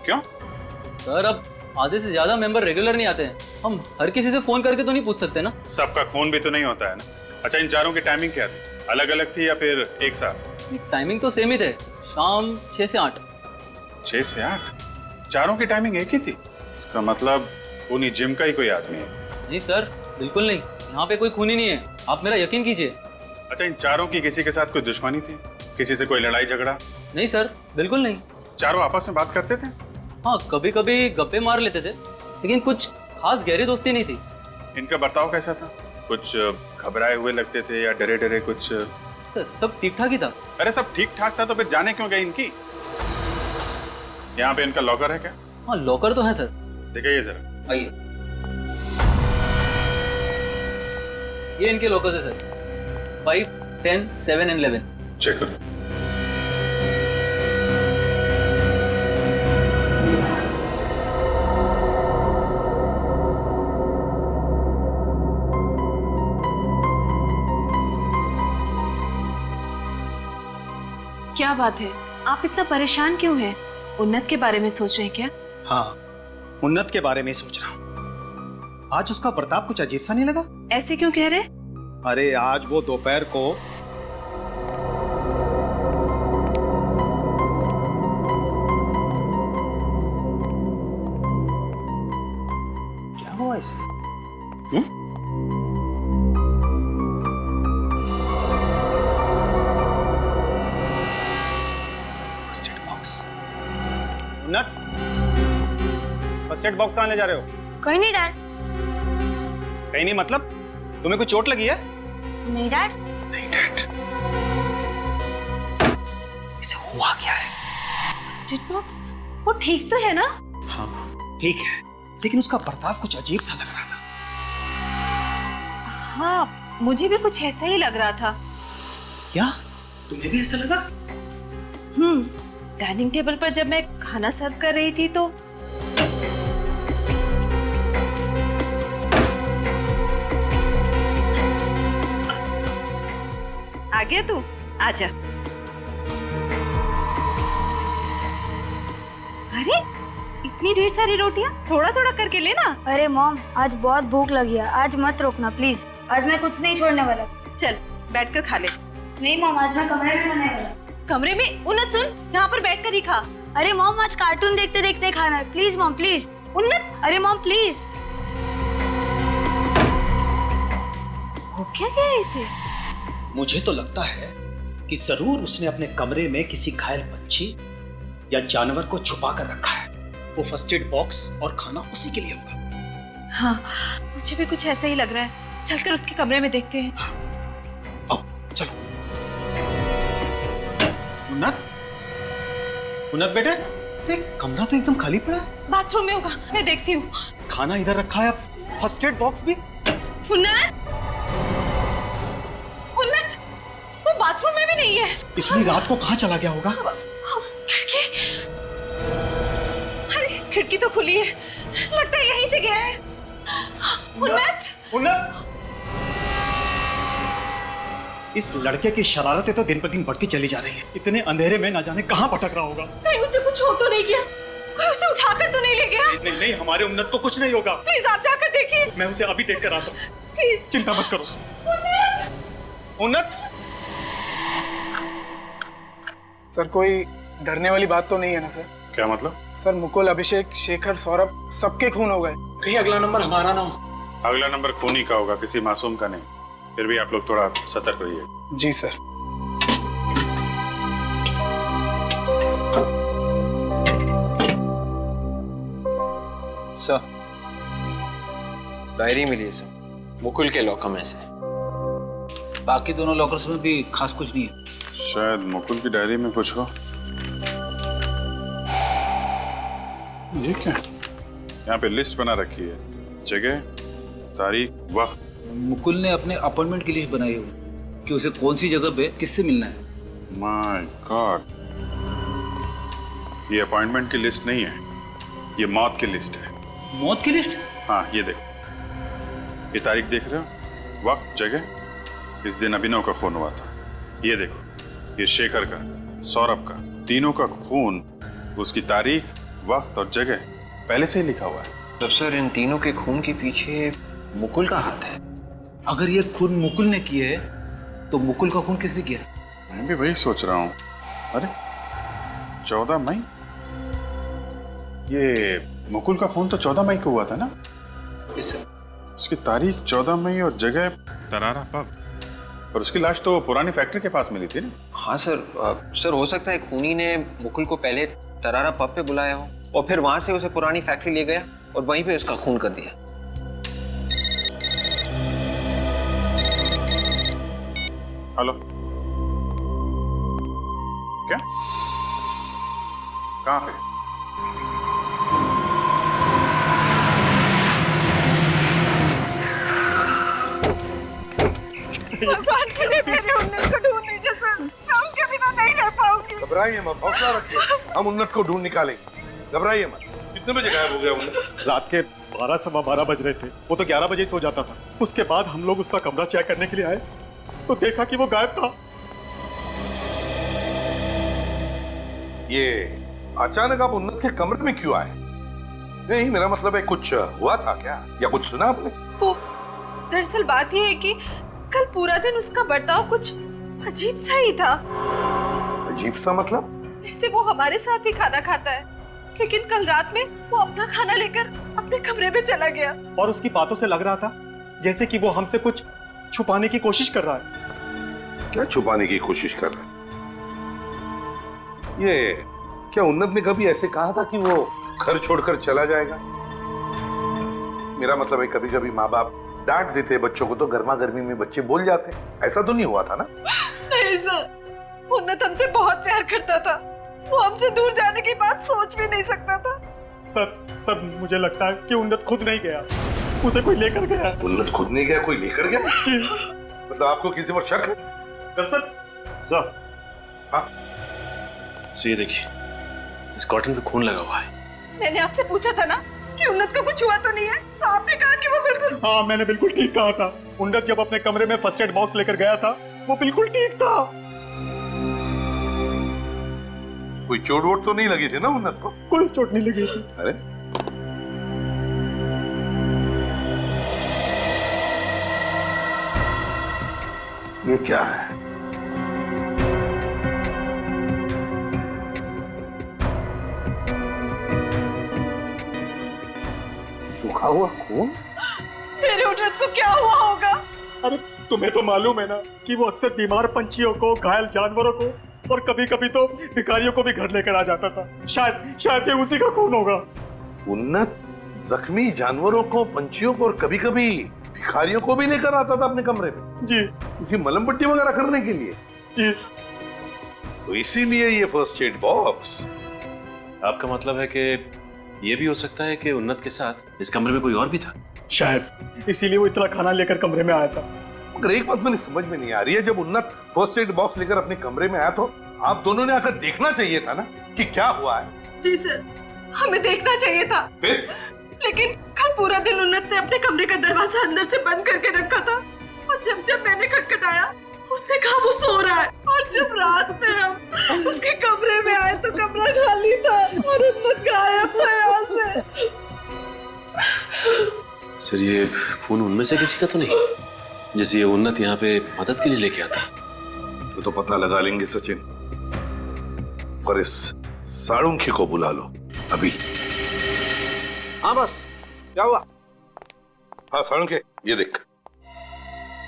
क्यों? सर अब आधे से ज्यादा मेंबर रेगुलर नहीं आते हैं, हम हर किसी से फोन करके तो नहीं पूछ सकते ना। सबका खून भी तो नहीं होता है ना। अच्छा, इन चारों की टाइमिंग क्या थी? अलग अलग थी या फिर एक साथ? टाइमिंग तो सेम ही थे, शाम 6 से 8। 6 से 8? चारों की टाइमिंग एक ही थी? इसका मतलब खूनी जिम का ही कोई आदमी है। नहीं सर, बिल्कुल नहीं, यहाँ पे कोई खूनी नहीं है, आप मेरा यकीन कीजिए। अच्छा, इन चारों की किसी के साथ कोई दुश्मनी थी? किसी से कोई लड़ाई झगड़ा? नहीं सर, बिल्कुल नहीं। चारों आपस में बात करते थे? हाँ, कभी कभी गप्पे मार लेते थे, लेकिन कुछ खास गहरी दोस्ती नहीं थी। इनका बर्ताव कैसा था? कुछ घबराए हुए लगते थे या डरे डरे कुछ? सर सब ठीक ठाक ही था। अरे सब ठीक ठाक था तो फिर जाने क्यों गए इनकी? यहाँ पे इनका लॉकर है क्या? हाँ, लॉकर तो है सर। दिखाइए जरा। आइए, ये इनके लॉकर्स है सर, 5, 10, 7 and 11। चेक करो। क्या बात है, आप इतना परेशान क्यों हैं? उन्नत के बारे में सोच रहे हैं क्या? हाँ, उन्नत के बारे में सोच रहा हूँ। आज उसका बर्ताव कुछ अजीब सा नहीं लगा? ऐसे क्यों कह रहे? अरे आज वो दोपहर को क्या हुआ इसे? First aid box. उन्नत, फर्स्ट एड बॉक्स कहाँ ले जा रहे हो? कोई नहीं डैड। कहीं नहीं मतलब? तुम्हें कुछ चोट लगी है? नहीं डैड। नहीं डैड। इसे हुआ क्या है? फर्स्ट एड बॉक्स वो ठीक तो है ना? हाँ ठीक है, लेकिन उसका बर्ताव कुछ अजीब सा लग रहा था। हाँ मुझे भी कुछ ऐसा ही लग रहा था। क्या तुम्हें भी ऐसा लगा? डाइनिंग टेबल पर जब मैं खाना सर्व कर रही थी तो आ गया तू, आजा। अरे इतनी ढेर सारी रोटियां, थोड़ा थोड़ा करके लेना। अरे मॉम आज बहुत भूख लगी है, आज मत रोकना प्लीज। आज मैं कुछ नहीं छोड़ने वाला। चल बैठकर खा ले। नहीं मॉम, आज मैं कमरे में खाने वाला। कमरे में? उन्नत सुन, यहाँ पर बैठकर ही खा। अरे मॉम आज कार्टून देखते देखते खाना है, प्लीज मॉम प्लीज। उन्नत, अरे मॉम प्लीज। हो क्या गया इसे? मुझे तो लगता है कि जरूर उसने अपने कमरे में किसी घायल पंछी या जानवर को छुपा कर रखा है। वो फर्स्ट एड बॉक्स और खाना उसी के लिए होगा। हाँ मुझे भी कुछ ऐसा ही लग रहा है। चलकर उसके कमरे में देखते हैं। आओ चलो। उन्नत, उन्नत बेटे, अरे कमरा तो एकदम खाली पड़ा है। बाथरूम में होगा, मैं देखती हूँ। खाना इधर रखा है, फर्स्ट एड बॉक्स भी। उन्नत, उन्नत, वो बाथरूम में भी नहीं है। इतनी रात को कहाँ चला गया होगा? खिड़की, अरे खिड़की तो खुली है, लगता है यहीं से गया है। उन्नत, उन्नत, इस लड़के की शरारतें तो दिन पर दिन बढ़ती चली जा रही है। इतने अंधेरे में ना जाने कहाँ भटक रहा होगा। कहीं उसे कुछ हो तो नहीं गया? कोई उसे उठाकर तो नहीं ले गया? नहीं नहीं, हमारे उन्नत को कुछ नहीं होगा। प्लीज आप जाकर देखिए। मैं उसे अभी देख कर आता हूँ, प्लीज। चिंता मत करो। उन्नत, सर कोई डरने वाली बात तो नहीं है ना सर? क्या मतलब? सर मुकुल, अभिषेक, शेखर, सौरभ सबके खून हो गए। कहीं अगला नंबर हमारा ना हो। अगला नंबर खूनी का होगा, किसी मासूम का नहीं। फिर भी आप लोग थोड़ा सतर्क रहिए। जी सर। सर डायरी मिली है सर, मुकुल के लॉकर में से। बाकी दोनों लॉकर्स में भी खास कुछ नहीं है। शायद मुकुल की डायरी में कुछ हो। ये क्या? यहाँ पे लिस्ट बना रखी है, जगह, तारीख, वक्त। मुकुल ने अपने अपॉइंटमेंट की लिस्ट बनाई है कि उसे कौन सी जगह पे किससे मिलना है। माय गॉड, ये अपॉइंटमेंट की लिस्ट नहीं है, ये मौत की लिस्ट है। मौत की लिस्ट? हाँ ये देखो, ये तारीख देख रहे हो, वक्त, जगह। इस दिन अभिनव का खून हुआ था। ये देखो, ये शेखर का, सौरभ का, तीनों का खून, उसकी तारीख, वक्त और जगह पहले से ही लिखा हुआ है। तब सर इन तीनों के खून के पीछे मुकुल का हाथ है। अगर ये खून मुकुल ने किए है तो मुकुल का खून किसने किया? मैं भी वही सोच रहा हूँ। अरे 14 मई, ये मुकुल का खून तो 14 मई को हुआ था ना? उसकी तारीख 14 मई और जगह तरारा पब, और उसकी लाश तो पुरानी फैक्ट्री के पास मिली थी ना? हाँ सर, सर हो सकता है खूनी ने मुकुल को पहले तरारा पब पे बुलाया हो और फिर वहां से उसे पुरानी फैक्ट्री ले गया और वहीं पे उसका खून कर दिया। हेलो, क्या? कहाँ पे? भगवान के लिए मेरे उन्नत को ढूंढ दीजिए सर, मैं उसके बिना नहीं रह पाऊंगी। घबराइए मत, हौसला रखिए, हम उन्नत को ढूंढ निकालेंगे। घबराइए मत। कितने बजे गायब हो गया उन्नत? रात के 12 सवा 12 बज रहे थे। वो तो 11 बजे सो जाता था। उसके बाद हम लोग उसका कमरा चेक करने के लिए आए तो देखा कि वो गायब था। ये अचानक आप उन्नत के कमरे में क्यों आए? नहीं, मेरा मतलब है कुछ हुआ था क्या, या कुछ सुना आपने? वो दरअसल बात ये है कि कल पूरा दिन उसका बर्ताव कुछ अजीब सा ही था। अजीब सा मतलब? वैसे वो हमारे साथ ही खाना खाता है, लेकिन कल रात में वो अपना खाना लेकर अपने कमरे में चला गया। और उसकी बातों से लग रहा था जैसे कि वो हमसे कुछ छुपाने की कोशिश कर रहा है। क्या छुपाने की कोशिश कर रहा है? ये क्या उन्नत ने कभी ऐसे कहा था कि वो घर छोड़कर चला जाएगा? मेरा मतलब है कभी कभी माँ बाप डांट देते बच्चों को तो गर्मा गर्मी में बच्चे बोल जाते। ऐसा तो नहीं हुआ था ना? नहीं सर, उन्नत हमसे बहुत प्यार करता था, वो हमसे दूर जाने की बात सोच भी नहीं सकता था। सर मुझे लगता है कि उन्नत खुद नहीं गया, उसे कोई लेकर गया। उन्नत खुद नहीं गया, कोई लेकर गया? जी। मतलब आपको किसी पर शक है? सर हाँ ये देखिए, इस कॉटन पे खून लगा हुआ है। मैंने आपसे पूछा था ना कि उन्नत को कुछ हुआ तो नहीं है, तो आपने कहा कि वो बिल्कुल। हाँ मैंने बिल्कुल ठीक कहा था। उन्नत जब अपने कमरे में फर्स्ट एड बॉक्स लेकर गया था वो बिल्कुल ठीक था। कोई चोट वोट तो नहीं लगी थी ना उन्नत को? कोई चोट नहीं लगी थी। अरे ये क्या है? सूखा हुआ खून? मेरे उन्नत को क्या हुआ होगा? अरे तुम्हें तो मालूम है ना कि वो अक्सर बीमार पंछियों को, घायल जानवरों को और कभी कभी तो भिखारियों को भी घर लेकर आ जाता था। शायद ये उसी का खून होगा। उन्नत जख्मी जानवरों को, पंछियों को और कभी कभी भिखारियों को भी लेकर आता था अपने कमरे में? जी। क्योंकि मलम पट्टी वगैरह करने के लिए? जी। तो इसीलिए ये फर्स्ट एड बॉक्स। आपका मतलब है कि ये भी हो सकता है कि उन्नत के साथ इस कमरे में कोई और भी था? शायद इसीलिए वो इतना खाना लेकर कमरे में आया था। मगर एक बात मैंने समझ में नहीं आ रही है, जब उन्नत फर्स्ट एड बॉक्स लेकर अपने कमरे में आया तो आप दोनों ने आकर देखना चाहिए था ना कि क्या हुआ है। जी सर, हमें देखना चाहिए था। फिर? लेकिन कल पूरा दिन उन्नत ने अपने कमरे का दरवाजा अंदर से बंद करके रखा था और जब मैंने खटखटाया उसने कहा वो सो रहा है, और जब रात में हम उसके कमरे में आए तो कमरा खाली था और उन्नत गायब था यहाँ से। सर ये खून उनमें से किसी का तो नहीं, जैसे ये उन्नत यहाँ पे मदद के लिए लेके आता? तो पता लगा लेंगे सचिन, पर इस साड़ुंखे को बुला लो अभी। हाँ बस, क्या हुआ? हाँ साड़ुंखे, ये देख,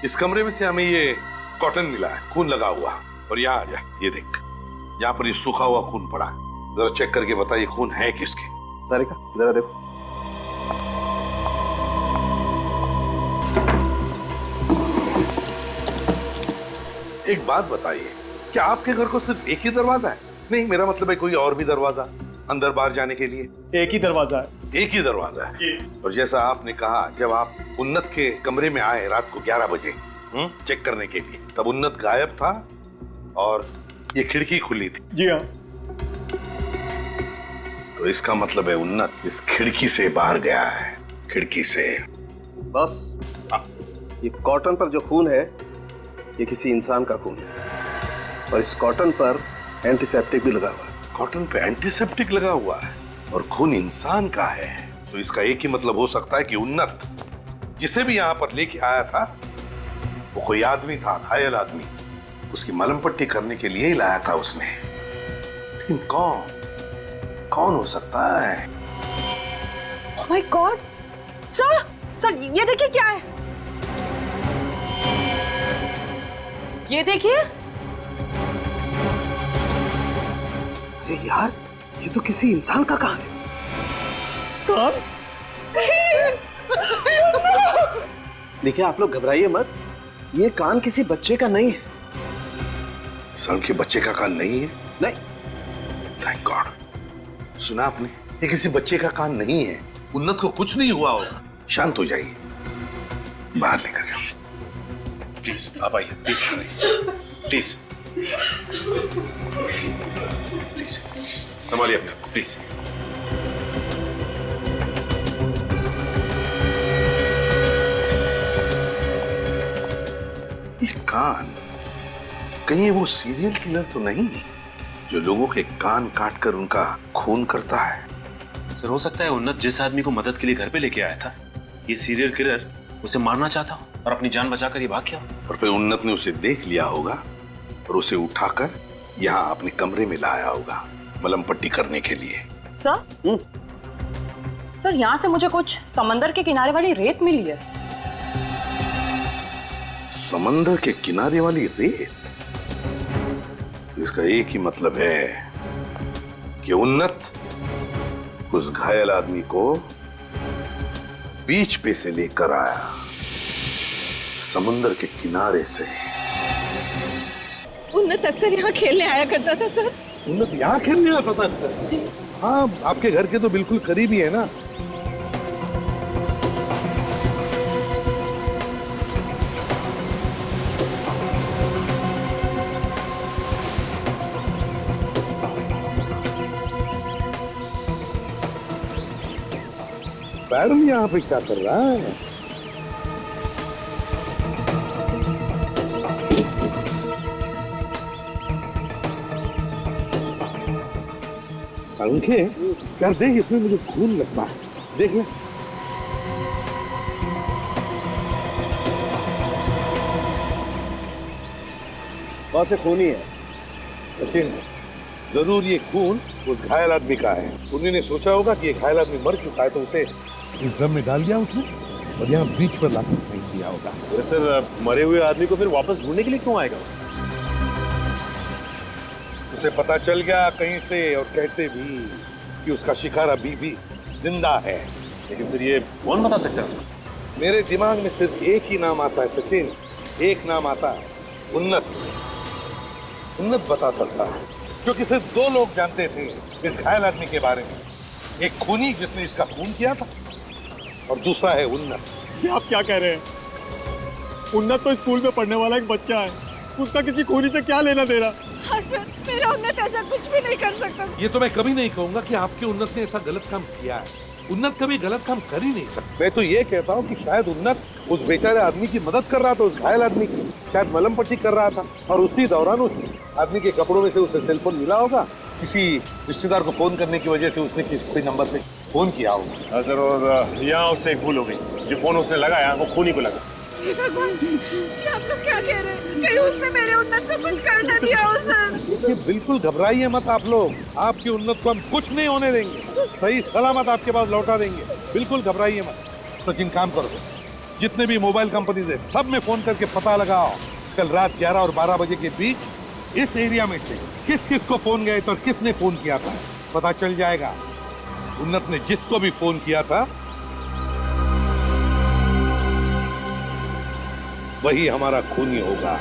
इस कमरे में से हमें ये कॉटन मिला है, खून लगा हुआ। और यहाँ आ जा, ये देख, यहाँ पर ये सूखा हुआ खून पड़ा है। जरा चेक करके बता ये खून है किसके? तारिका जरा देखो। एक बात बताइए, क्या आपके घर को सिर्फ एक ही दरवाजा है? नहीं, मेरा मतलब है कोई और भी दरवाजा अंदर बाहर जाने के लिए? एक ही दरवाजा है। एक ही दरवाजा है। और जैसा आपने कहा, जब आप उन्नत के कमरे में आए रात को 11 बजे चेक करने के लिए, तब उन्नत गायब था और ये खिड़की खुली थी। जी हाँ। तो इसका मतलब है उन्नत इस खिड़की से बाहर गया है, खिड़की से। बस ये कॉटन पर जो खून है ये किसी इंसान का खून है, और इस कॉटन पर एंटीसेप्टिक भी लगा हुआ है। कॉटन पे एंटीसेप्टिक लगा हुआ है और खून इंसान का है, तो इसका एक ही मतलब हो सकता है कि उन्नत जिसे भी यहाँ पर लेके आया था वो कोई आदमी था, घायल आदमी। उसकी मलम पट्टी करने के लिए ही लाया था उसने। लेकिन कौन हो सकता है? Oh my God! सर ये देखिए क्या है। ये देखिए। अरे यार, ये तो किसी इंसान का कान है। कान? देखिए आप लोग घबराइए मत, ये कान किसी बच्चे का नहीं है। सर के बच्चे का कान नहीं है? नहीं। Thank God. सुना आपने, ये किसी बच्चे का कान नहीं है। उन्नत को कुछ नहीं हुआ होगा। शांत हो जाइए, बाहर लेकर जाओ। प्लीज आप आइए, प्लीज बाहर आइए, प्लीज प्लीज संभालिए अपने आप को, प्लीज। ये कान कहीं वो सीरियल किलर तो नहीं जो लोगों के कान काटकर उनका खून करता है? सर हो सकता है उन्नत जिस आदमी को मदद के लिए घर पे लेके आया था, ये सीरियल किलर उसे मारना चाहता हो और अपनी जान बचाकर ये भाग गया। और फिर उन्नत ने उसे देख लिया होगा और उसे उठाकर यहाँ अपने कमरे में लाया होगा मलम पट्टी करने के लिए। सर यहाँ से मुझे कुछ समंदर के किनारे वाली रेत मिली है। समंदर के किनारे वाली रेत? इसका एक ही मतलब है कि उन्नत उस घायल आदमी को बीच पे से लेकर आया, समुद्र के किनारे से। उन्नत अक्सर यहाँ खेलने आया करता था सर। उन्नत यहाँ खेलने आता था अक्सर? जी हाँ, आपके घर के तो बिल्कुल करीब ही है ना। बैरन यहाँ पे क्या कर रहा है? संख्य यार देख, इसमें मुझे खून लगता है, देख ले। बहुत से खून ही है। सचिन, जरूर ये खून उस घायल आदमी का है। उन्हीं ने सोचा होगा कि ये घायल आदमी मर चुका है, तो उसे इस ड्रम में डाल दिया उसने और यहाँ बीच पर लाकर फेंक दिया होगा। अरे सर, मरे हुए आदमी को फिर वापस ढूंढने के लिए क्यों आएगा? उसे पता चल गया कहीं से और कैसे भी कि उसका शिकार अभी भी जिंदा है। लेकिन सर, ये कौन बता सकता है उसको? मेरे दिमाग में सिर्फ एक ही नाम आता है सचिन, एक नाम आता है, उन्नत। उन्नत बता सकता है, क्योंकि सिर्फ दो लोग जानते थे इस घायल आदमी के बारे में। एक खूनी जिसने इसका खून किया था और दूसरा है उन्नत। आप क्या कह रहे हैं? उन्नत तो स्कूल में पढ़ने वाला एक बच्चा है, उसका किसी खूनी से क्या लेना देना? हाँ सर, मेरा उन्नत ऐसा कुछ भी नहीं कर सकता। ये तो मैं कभी नहीं कहूंगा कि आपके उन्नत ने ऐसा गलत काम किया है। उन्नत कभी गलत काम कर ही नहीं सकता। मैं तो ये कहता हूँ कि शायद उन्नत उस बेचारे आदमी की मदद कर रहा था, उस घायल आदमी की। शायद मलम पट्टी कर रहा था और उसी दौरान उस आदमी के कपड़ों में से उसे सेलफोन मिला होगा। किसी रिश्तेदार को फोन करने की वजह से उसने किसी नंबर पे फोन किया होगा। हाँ सर, और यहाँ उससे एक भूल हो गई। जो फोन उसने लगाया वो खूनी को लगा। भगवान, ये आप लोग क्या कह रहे हैं? कहीं उसने मेरे उन्नत को कुछ कर ना दिया हो सर? बिल्कुल घबराइए मत आप लोग, आपकी उन्नत को हम कुछ नहीं होने देंगे, सही सलामत आपके पास लौटा देंगे। बिल्कुल घबराइए मत। सचिन, काम करो, जितने भी मोबाइल कंपनीज है सब में फोन करके पता लगाओ कल रात 11 और 12 बजे के बीच इस एरिया में से किस किस को फोन गए थे और किसने फोन किया था। पता चल जाएगा। उन्नत ने जिसको भी फोन किया था वही हमारा खूनी होगा।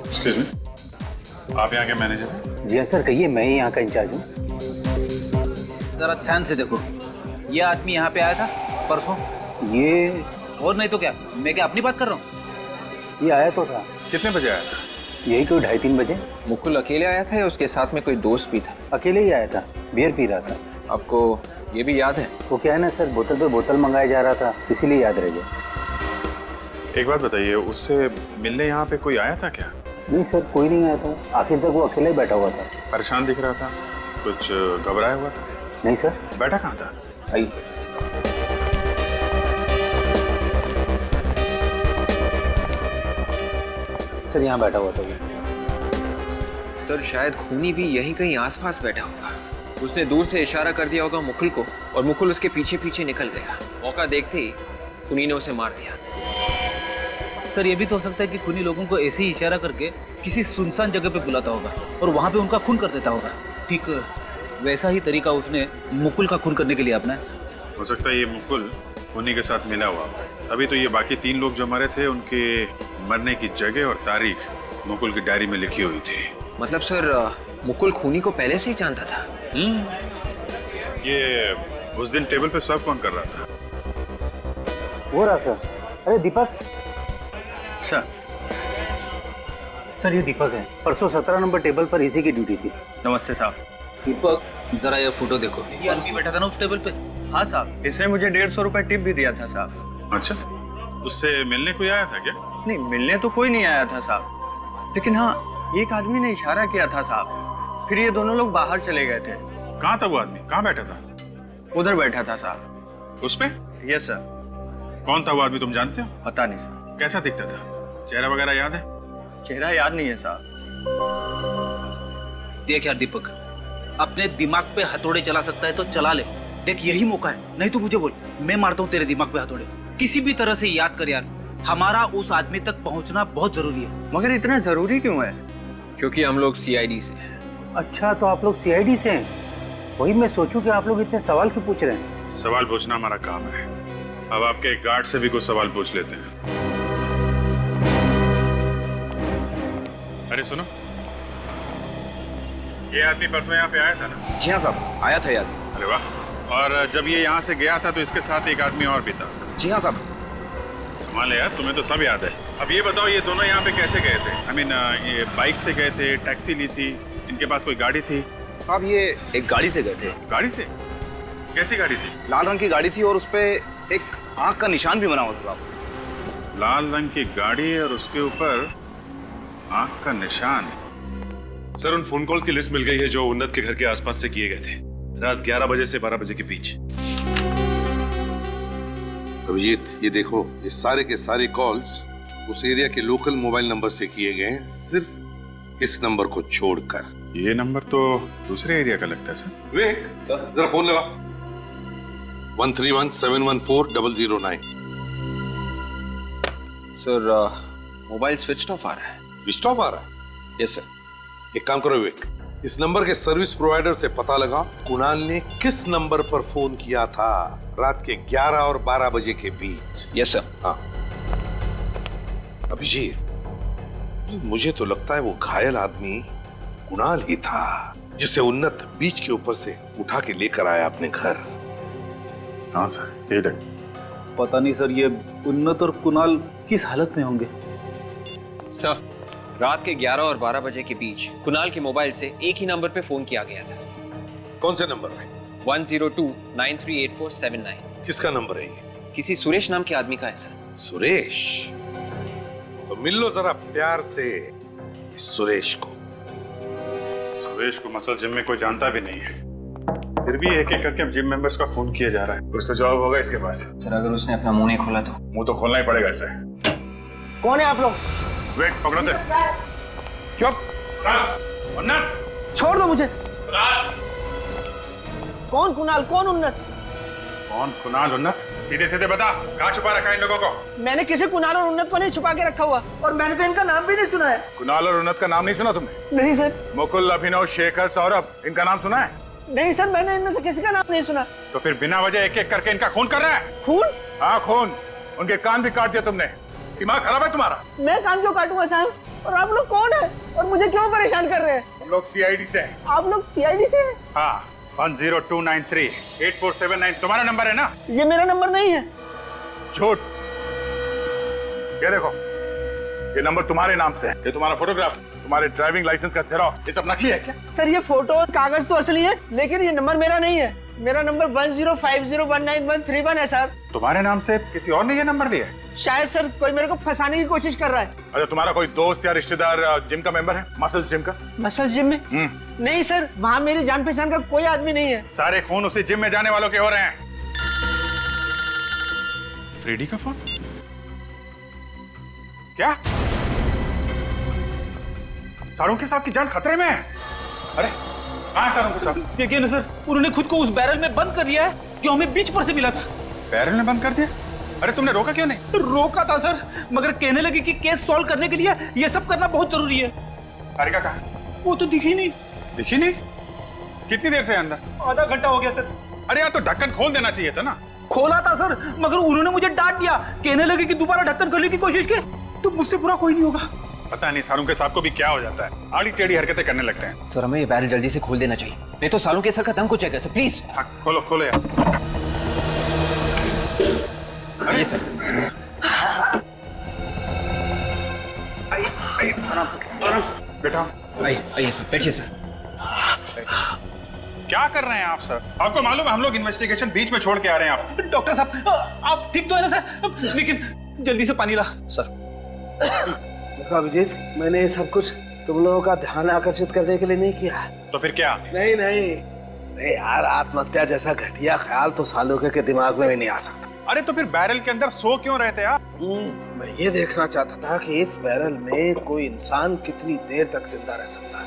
एक्सक्यूज मी, आप यहाँ के मैनेजर हैं? जी हाँ सर, कहिए, मैं ही यहाँ का इंचार्ज हूँ। जरा ध्यान से देखो, ये आदमी यहाँ पे आया था परसों? ये और नहीं तो क्या, मैं क्या अपनी बात कर रहा हूँ? ये आया तो था। कितने बजे आया था? यही कोई 2:30-3 बजे। मुकुल अकेले आया था या उसके साथ में कोई दोस्त भी था? अकेले ही आया था, बियर पी रहा था। आपको ये भी याद है? वो क्या है ना सर, बोतल पे बोतल मंगाया जा रहा था, इसीलिए याद रह गया। एक बात बताइए, उससे मिलने यहाँ पे कोई आया था क्या? नहीं सर, कोई नहीं आया था। आखिर तक वो अकेला ही बैठा हुआ था। परेशान दिख रहा था, कुछ घबराया हुआ था? नहीं सर। बैठा कहाँ था? आइए। सर यहाँ बैठा हुआ था वो। सर शायद खूनी भी यहीं कहीं आसपास बैठा होगा। उसने दूर से इशारा कर दिया होगा मुकुल को और मुकुल उसके पीछे पीछे निकल गया। मौका देखते ही खूनी ने उसे मार दिया। सर ये भी तो हो सकता है कि खूनी लोगों को ऐसे ही इशारा करके किसी सुनसान जगह पे बुलाता होगा और वहाँ पे उनका खून कर देता होगा। ठीक वैसा ही तरीका उसने मुकुल का खून करने के लिए अपनाया। हो सकता है ये मुकुल खूनी के साथ मिला हुआ। तभी तो ये बाकी 3 लोग जो मरे थे उनके मरने की जगह और तारीख मुकुल की डायरी में लिखी हुई थी। मतलब सर मुकुल खूनी को पहले से ही जानता था? ये उस दिन टेबल पे सर्व कौन कर रहा था? वो रहा सर। अरे दीपक सर। सर ये दीपक है, परसों 17 नंबर टेबल पर इसी की ड्यूटी थी। नमस्ते साहब। दीपक जरा ये फोटो देखो, ये आदमी बैठा था ना उस टेबल पे? हाँ साहब, इसने मुझे 150 रुपए टिप भी दिया था साहब। अच्छा, उससे मिलने कोई आया था क्या? नहीं, मिलने तो कोई नहीं आया था साहब, लेकिन हाँ एक आदमी ने इशारा किया था साहब, फिर ये दोनों लोग बाहर चले गए थे। कहाँ था वो आदमी? कहाँ बैठा था? उधर बैठा था साहब। उस पे? Yes sir. कौन था वो आदमी, तुम जानते हो? पता नहीं सर। कैसा दिखता था? चेहरा वगैरह याद है? चेहरा याद नहीं है साहब। देख यार दीपक, अपने दिमाग पे हथौड़े चला सकता है तो चला ले। देख यही मौका है, नहीं तो मुझे बोल, मैं मारता हूँ तेरे दिमाग पे हथौड़े। किसी भी तरह से याद कर यार, हमारा उस आदमी तक पहुंचना बहुत जरूरी है। मगर इतना जरूरी क्यों है? क्योंकि हम लोग सीआईडी से हैं। अच्छा, तो आप लोग सीआईडी से हैं? वही मैं सोचूं कि आप लोग इतने सवाल क्यों पूछ रहे हैं। सवाल पूछना हमारा काम है। अब आपके गार्ड से भी कुछ सवाल पूछ लेते हैं। अरे सुनो, ये आदमी परसों यहाँ पे आया था ना? जी हाँ साहब, आया था याद। अरे वाह। और जब ये यहाँ से गया था तो इसके साथ एक आदमी और भी था? जी हाँ साहब। कमाल है यार, तुम्हें तो सब याद है। अब ये बताओ, ये दोनों यहाँ पे कैसे गए थे? आई मीन, ये बाइक से गए थे, टैक्सी ली थी, इनके पास कोई गाड़ी थी? साहब ये एक गाड़ी से गए थे। गाड़ी से? कैसी गाड़ी थी? लाल रंग की गाड़ी थी और उस पे एक आंख का निशान भी बना हुआ था। लाल रंग की गाड़ी और उसके ऊपर आंख का निशान। सर, उन फोन कॉल्स की लिस्ट मिल गई है जो उन्नत के घर के आसपास से किए गए थे, रात 11 बजे से 12 बजे के बीच। अभिजीत, ये देखो, ये सारे के सारे कॉल्स उस एरिया के लोकल मोबाइल नंबर से किए गए हैं, सिर्फ इस नंबर को छोड़कर। ये नंबर तो दूसरे एरिया का लगता है सर। विवेक, जरा फोन लगा। 131714009। सर मोबाइल स्विच ऑफ आ रहा है। स्विच ऑफ आ रहा है? Yes sir. एक काम करो विवेक, इस नंबर के सर्विस प्रोवाइडर से पता लगा कुणाल ने किस नंबर पर फोन किया था रात के 11 और 12 बजे के बीच। Yes sir. हाँ अभिजीत, मुझे तो लगता है वो घायल आदमी कुणाल ही था, जिसे उन्नत बीच के ऊपर से उठा के लेकर आया अपने घर। हाँ सर, ये देख। पता नहीं सर, ये उन्नत और कुणाल किस हालत में होंगे। सर, रात के 11 और 12 बजे के बीच कुणाल के मोबाइल से एक ही नंबर पे फोन किया गया था। कौन से नंबर पे? 102938479। किसका नंबर है ये? किसी सुरेश नाम के आदमी का है सर। सुरेश? तो मिल लो जरा प्यार से इस सुरेश को। सुरेश को मसल जिम में कोई जानता भी नहीं है, फिर भी एक एक करके जिम मेंबर्स का फोन किया जा रहा है। कुछ तो जवाब होगा इसके पास। सर, अगर उसने अपना मुंह नहीं खोला तो? मुंह तो खोलना ही पड़ेगा इसे। कौन है आप लोग? वेट, पकड़ो से। चुप। उन्नत, छोड़ दो मुझे। कौन कुणाल, कौन उन्नत? कौन कुणाल, उन्नत? सीधे सीधे बता, कहाँ छुपा रखा है इन लोगों को? मैंने किसी कुणाल और उन्नत को नहीं छुपा के रखा हुआ, और मैंने तो इनका नाम भी नहीं सुना है। कुणाल और उन्नत का नाम नहीं सुना तुमने? नहीं सर। मुकुल, अभिनव, शेखर, सौरभ, इनका नाम सुना है? नहीं सर, मैंने इनमें से किसी का नाम नहीं सुना। तो फिर बिना वजह एक एक करके इनका खून कर रहा है? खून? हाँ खून। उनके कान भी काट दिया तुमने। दिमाग खराब है तुम्हारा? मैं कान क्यों काटूंगा साहब? और आप लोग कौन है और मुझे क्यों परेशान कर रहे हैं? हम लोग सीआईडी से हैं। आप लोग सीआईडी से हैं? हाँ, 102938479 तुम्हारा नंबर है ना? ये मेरा नंबर नहीं है। झूठ। ये देखो, ये नंबर तुम्हारे नाम से है। ये तुम्हारा फोटोग्राफ, तुम्हारे ड्राइविंग लाइसेंस का जेरॉक्स, ये सब नकली है क्या? सर, ये फोटो और कागज तो असली है, लेकिन ये नंबर मेरा नहीं है। मेरा नंबर 1050193131 है सर। तुम्हारे नाम से किसी और ने ये नंबर लिया है? शायद सर कोई मेरे को फंसाने की कोशिश कर रहा है। अच्छा, तुम्हारा कोई दोस्त या रिश्तेदार जिम का मेंबर है? मसल्स जिम का? मसल्स जिम में? नहीं सर, वहाँ मेरी जान पहचान का कोई आदमी नहीं है। सारे खून उसी जिम में जाने वालों के हो रहे हैं। फ्रेडी का फोन? क्या? सारुंकी साहब की जान खतरे में है? अरे कहाँ है सारुंकी साहब? देखिए ना सर, उन्होंने खुद को उस बैरल में बंद कर लिया है जो हमें बीच पर से मिला था। बैरल में बंद कर दिया? अरे तुमने रोका क्यों नहीं? रोका था सर, मगर कहने लगे कि केस सॉल्व करने के लिए ये सब करना बहुत जरूरी है। निहारिका कहाँ? वो तो दिखी नहीं। दिखी नहीं? कितनी देर से अंदर? आधा घंटा हो गया सर। अरे यार, तो ढक्कन खोल देना चाहिए था ना। खोला था सर, मगर उन्होंने मुझे डांट दिया। कहने लगे कि दोबारा ढक्कन खोलने की कोशिश की तो मुझसे बुरा कोई नहीं होगा। पता नहीं सारुंकी साहब को भी क्या हो जाता है, आड़ी टेढ़ी हरकतें करने लगते हैं। सर, हमें ये बैरल जल्दी से खोल देना चाहिए, नहीं तो सारुंकी सर का दम कुछ है सर, प्लीज। हाँ, खोलो खोलो यार। आइए सर। आराम से बेटा। आइए सर, बैठिए सर। क्या कर रहे हैं आप सर? आपको मालूम है हम लोग इन्वेस्टिगेशन बीच में छोड़ के आ रहे हैं। आप डॉक्टर साहब, आप ठीक तो है ना सर? लेकिन जल्दी से पानी ला। सर देखो अभिजीत, मैंने ये सब कुछ तुम लोगों का ध्यान आकर्षित करने के लिए नहीं किया। तो फिर क्या? नहीं नहीं, अरे यार, आत्महत्या जैसा घटिया ख्याल तो सालुके के दिमाग में भी नहीं आ सकता। अरे तो फिर बैरल के अंदर सो क्यों रहते आप? मैं ये देखना चाहता था कि इस बैरल में कोई इंसान कितनी देर तक जिंदा रह सकता है।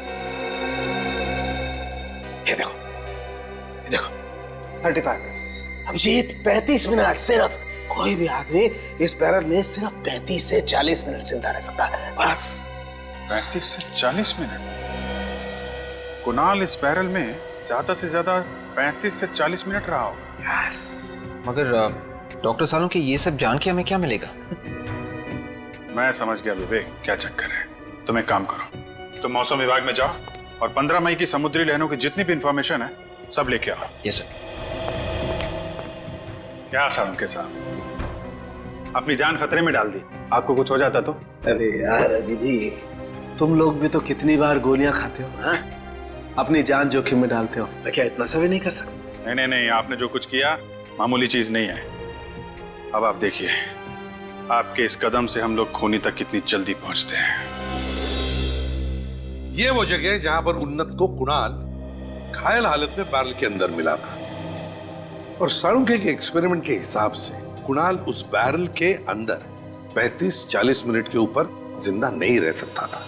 ये देखो, ये देखो, 35 मिनट्स। अभिजीत, 35 मिनट सिर्फ। कोई भी आदमी इस बैरल में सिर्फ 35 से 40 मिनट जिंदा रह सकता है, बस। 35 से 40 मिनट? कुणाल इस बैरल में ज्यादा से ज्यादा 35 से 40 मिनट रहा होगा। मगर डॉक्टर सालों के ये सब जान के हमें क्या मिलेगा? मैं समझ गया विवेक क्या चक्कर है। तुम एक काम करो, तुम मौसम विभाग में जाओ और 15 मई की समुद्री लहरों की जितनी भी इंफॉर्मेशन है सब लेके आओ। Yes sir. क्या सालों के साथ अपनी जान खतरे में डाल दी, आपको कुछ हो जाता तो? अरे यार अभी जी, तुम लोग भी तो कितनी बार गोलियां खाते हो, हाँ? अपनी जान जोखिम में डालते हो, मैं क्या इतना सा भी नहीं कर सकता? नहीं नहीं नहीं, आपने जो कुछ किया मामूली चीज नहीं है। अब आप देखिए, आपके इस कदम से हम लोग खूनी तक कितनी जल्दी पहुंचते हैं। ये वो जगह है जहां पर उन्नत को कुणाल घायल हालत में बैरल के अंदर मिला था और साळुंखे के एक्सपेरिमेंट के हिसाब से कुणाल उस बैरल के अंदर 35-40 मिनट के ऊपर जिंदा नहीं रह सकता था।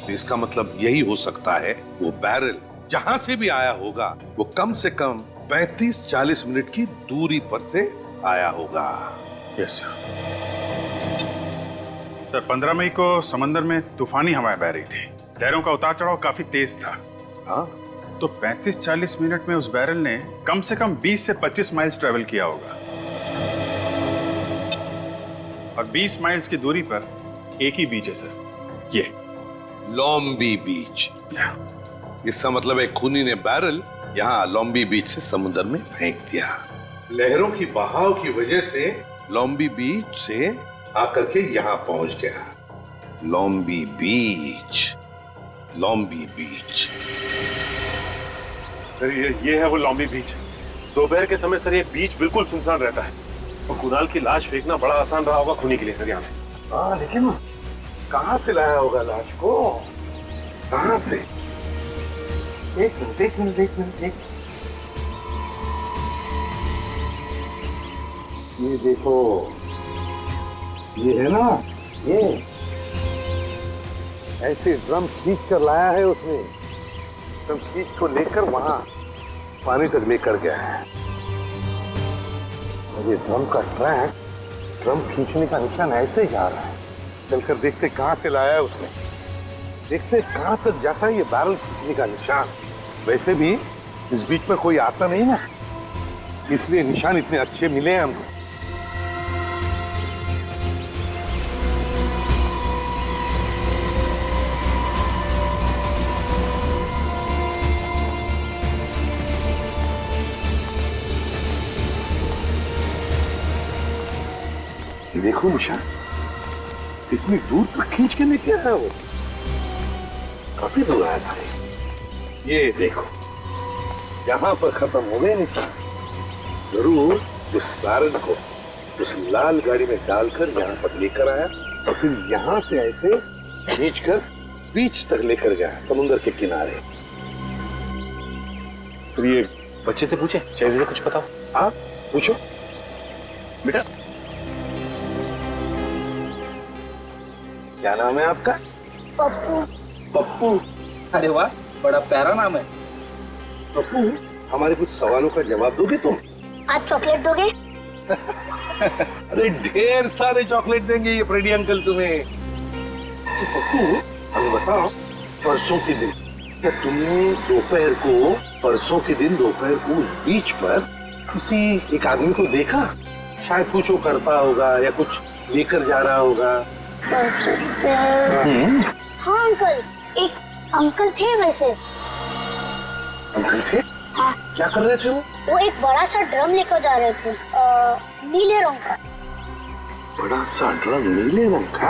तो इसका मतलब यही हो सकता है वो बैरल जहां से भी आया होगा वो कम से कम 35-40 मिनट की दूरी पर से आया होगा। Yes sir. 15 मई को समंदर में तूफानी हवाएं बह रही थी, लहरों का उतार चढ़ाव काफी तेज था। हाँ, तो 35-40 मिनट में उस बैरल ने कम से कम 20 से 25 माइल्स ट्रेवल किया होगा और 20 माइल्स की दूरी पर एक ही बीच है सर, ये लॉम्बी बीच। इसका मतलब है खूनी ने बैरल यहाँ लॉम्बी बीच से समुद्र में फेंक दिया। लहरों की बहाव की वजह से लॉम्बी बीच से आकर के यहाँ पहुंच गया। लॉम्बी बीच, लॉम्बी बीच। सर ये है वो लॉम्बी बीच। दोपहर के समय सर ये बीच बिल्कुल सुनसान रहता है और कुणाल की लाश फेंकना बड़ा आसान रहा होगा खूनी के लिए सर यहाँ पे। हाँ, लेकिन कहाँ से लाया होगा लाश को? कहाँ से? एक मिनट। ये देखो, ये है ना, ये ऐसे ड्रम खींच कर लाया है उसने। ड्रम खींच को लेकर वहां पानी तक लेकर गया है। और ये ड्रम का ट्रैक, ड्रम खींचने का निशान ऐसे ही जा रहा है। चलकर देखते कहां से लाया है उसने, देखते कहां तक जाता है ये बैरल खींचने का निशान। वैसे भी इस बीच में कोई आता नहीं ना, इसलिए निशान इतने अच्छे मिले हैं हमको। देखो निशान, इतनी दूर तक खींच के लेके आया वो, काफी दूर आया था। ये देखो, यहाँ पर खत्म हो गए निशान। जरूर इस बैरल को उस लाल गाड़ी में डालकर यहाँ पर लेकर आया और फिर यहाँ से ऐसे खींचकर बीच तक लेकर गया, समुद्र के किनारे। तो ये बच्चे से पूछे, चाहिए कुछ बताओ। हाँ पूछो बेटा। क्या नाम है आपका? पप्पू। पप्पू? अरे वाह, बड़ा प्यारा नाम है। पप्पू, हमारे कुछ सवालों का जवाब दोगे तुम? आज चॉकलेट दोगे? अरे ढेर सारे चॉकलेट देंगे ये फ्रेडी अंकल तुम्हें। तो पप्पू हमें बताओ, परसों के दिन क्या तुमने दोपहर को उस बीच पर किसी एक आदमी को देखा? शायद कुछ वो करता होगा या कुछ लेकर जा रहा होगा। हाँ अंकल, एक अंकल थे वैसे। अंकल थे? हाँ। क्या कर रहे थे वो एक बड़ा सा ड्रम लेकर जा रहे थे, नीले रंग का। बड़ा सा ड्रम नीले रंग का?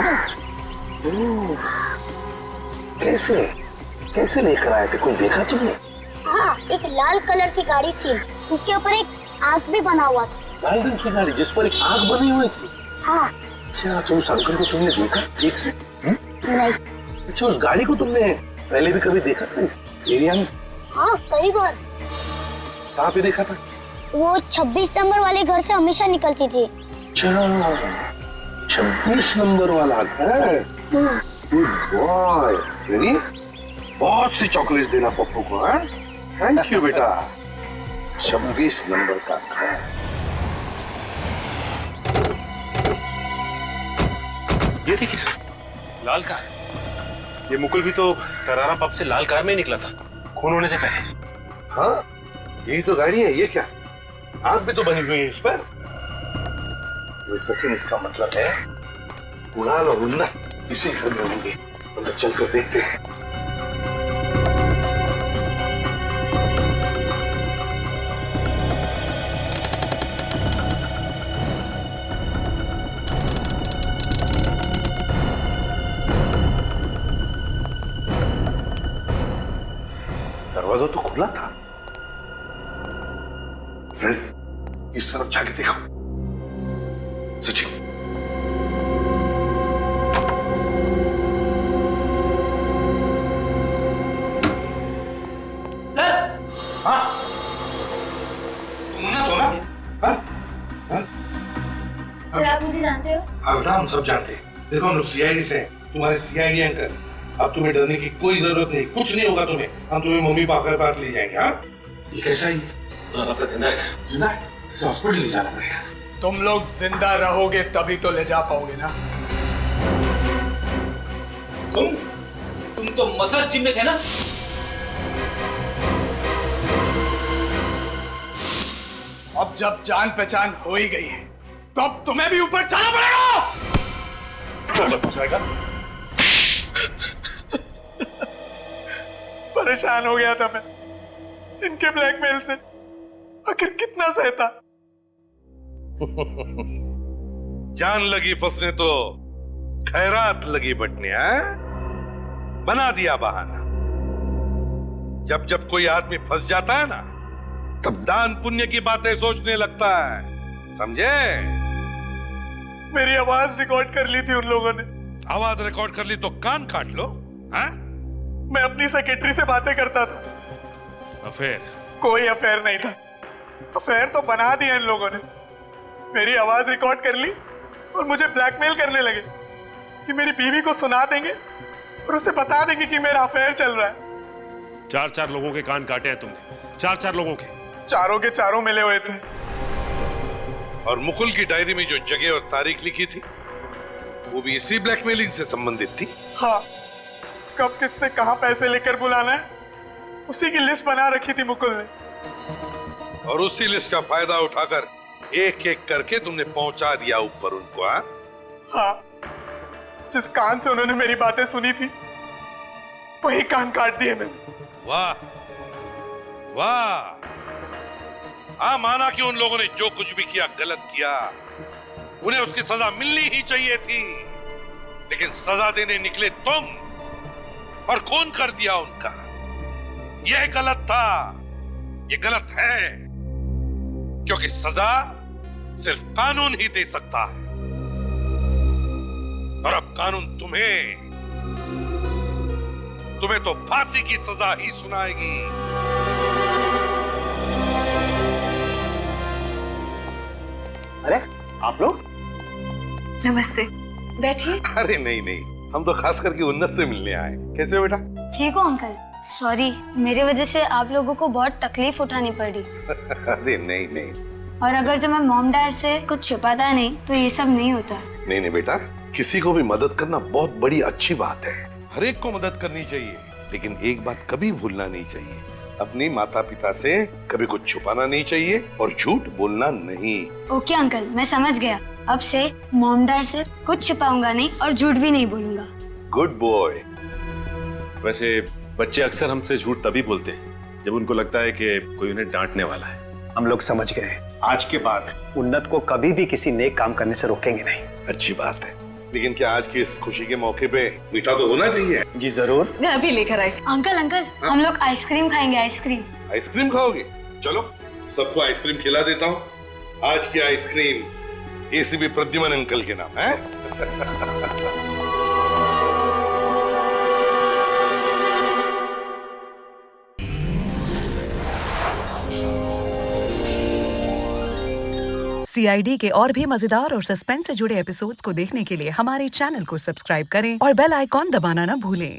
कैसे लेकर आए थे? कोई देखा तुमने? हाँ, एक लाल कलर की गाड़ी थी, उसके ऊपर एक आँख भी बना हुआ था। लाल रंग की गाड़ी जिस पर एक आँख बनी हुई थी? हाँ। अच्छा, तुम उस अंकल को तुमने देखा ठीक से? नहीं। अच्छा, उस गाड़ी को तुमने पहले भी कभी देखा था इस एरिया में? हाँ, कई बार। कहाँ पे देखा था? वो 26 नंबर वाले घर से हमेशा निकलती थी। अच्छा, 26 नंबर वाला घर। Good boy. चलिए, बहुत सी चॉकलेट देना पप्पू को। हाँ, थैंक यू बेटा। 26 नंबर का घर। ये देखिए सर, लाल का है। ये मुकुल भी तो तरारा पब से लाल कार में ही निकला था, खून होने से पहले। हाँ, यही तो गाड़ी है। ये क्या आग भी तो बनी हुई है इस पर। ये सचिन, इसका मतलब है कुणाल और उन्नत इसी घर में होंगे। तो चलकर देखते हैं। दरवाजा तो खुला था। फ्रेंड, इस तरफ जाके देखो। सचिन, हाँ, तुम ना तो ना? सर आप मुझे जानते हो? हाँ बेटा, हम सब जानते हैं। देखो, हम लोग सीआईडी से हैं, तुम्हारे सीआईडी अंकल। अब तुम्हें डरने की कोई जरूरत नहीं, कुछ नहीं होगा तुम्हें। हम तुम्हें मम्मी पापा के पास ले जाएंगे। हाँ, ये कैसा ही अब तक जिंदा है सर। जिंदा है? हॉस्पिटल ले जाना पड़ेगा। तुम लोग जिंदा रहोगे तभी तो ले जा पाओगे ना। तुम तो मसाज जिम में थे ना? अब जब जान पहचान हो ही गई है तो अब तुम्हें भी ऊपर जाना पड़ेगा। परेशान हो गया था मैं इनके ब्लैकमेल से। आखिर कितना सहता। जान लगी फंसने तो खैरात लगी बटने। बना दिया बहाना। जब जब कोई आदमी फंस जाता है ना, तब दान पुण्य की बातें सोचने लगता है। समझे? मेरी आवाज रिकॉर्ड कर ली थी उन लोगों ने। आवाज रिकॉर्ड कर ली तो कान काट लो। हाँ? मैं अपनी सेक्रेटरी से बातें करता था। अफेयर? कोई अफेयर नहीं था। अफेयर तो बना दिया इन लोगों ने। मेरी आवाज रिकॉर्ड कर ली और मुझे ब्लैकमेल करने लगे कि मेरी बीवी को सुना देंगे और उसे बता देंगे कि मेरा अफेयर चल रहा है। 4 लोगों के कान काटे हैं तुमने। 4 लोगों के। चारों के चारों मिले हुए थे। और मुकुल की डायरी में जो जगह और तारीख लिखी थी, वो भी इसी ब्लैकमेलिंग से संबंधित थी। हाँ, कब किससे कहां पैसे लेकर बुलाना है, उसी की लिस्ट बना रखी थी मुकुल ने। और उसी लिस्ट का फायदा उठाकर एक एक करके तुमने पहुंचा दिया ऊपर उनको। हाँ, जिस कान से उन्होंने मेरी बातें सुनी थी वही कान काट दिए मैंने। वाह वाह। हाँ, माना कि उन लोगों ने जो कुछ भी किया गलत किया, उन्हें उसकी सजा मिलनी ही चाहिए थी। लेकिन सजा देने निकले तुम और खून कर दिया उनका। यह गलत था, यह गलत है, क्योंकि सजा सिर्फ कानून ही दे सकता है। और अब कानून तुम्हें तो फांसी की सजा ही सुनाएगी। अरे आप लोग? नमस्ते, बैठिए। अरे नहीं नहीं, हम तो खास करके उन्नत से मिलने आए। कैसे हो बेटा? ठीक हो अंकल? सॉरी, मेरी वजह से आप लोगों को बहुत तकलीफ उठानी पड़ी। अरे नहीं नहीं। और अगर जो मैं मॉम डैड से कुछ छिपाता नहीं तो ये सब नहीं होता। नहीं नहीं बेटा, किसी को भी मदद करना बहुत बड़ी अच्छी बात है। हर एक को मदद करनी चाहिए, लेकिन एक बात कभी भूलना नहीं चाहिए, अपने माता पिता से कभी कुछ छुपाना नहीं चाहिए और झूठ बोलना नहीं। ओके अंकल, मैं समझ गया। अब से मॉम डैड से कुछ छिपाऊंगा नहीं और झूठ भी नहीं बोलूंगा। Good boy. वैसे बच्चे अक्सर हमसे झूठ तभी बोलते हैं जब उनको लगता है कि कोई उन्हें डांटने वाला है। हम लोग समझ गए। आज के बाद उन्नत को कभी भी किसी नेक काम करने से रोकेंगे नहीं। अच्छी बात है, लेकिन क्या आज के इस खुशी के मौके पे मीठा तो होना चाहिए? जी जरूर। मैं अभी लेकर आई। अंकल अंकल, हम लोग आइसक्रीम खाएंगे। आइसक्रीम? आइसक्रीम खाओगे? चलो सबको आइसक्रीम खिला देता हूँ। आज की आइसक्रीम एसीपी प्रद्युमन अंकल के नाम है। CID के और भी मजेदार और सस्पेंस से जुड़े एपिसोड्स को देखने के लिए हमारे चैनल को सब्सक्राइब करें और बेल आइकॉन दबाना ना भूलें।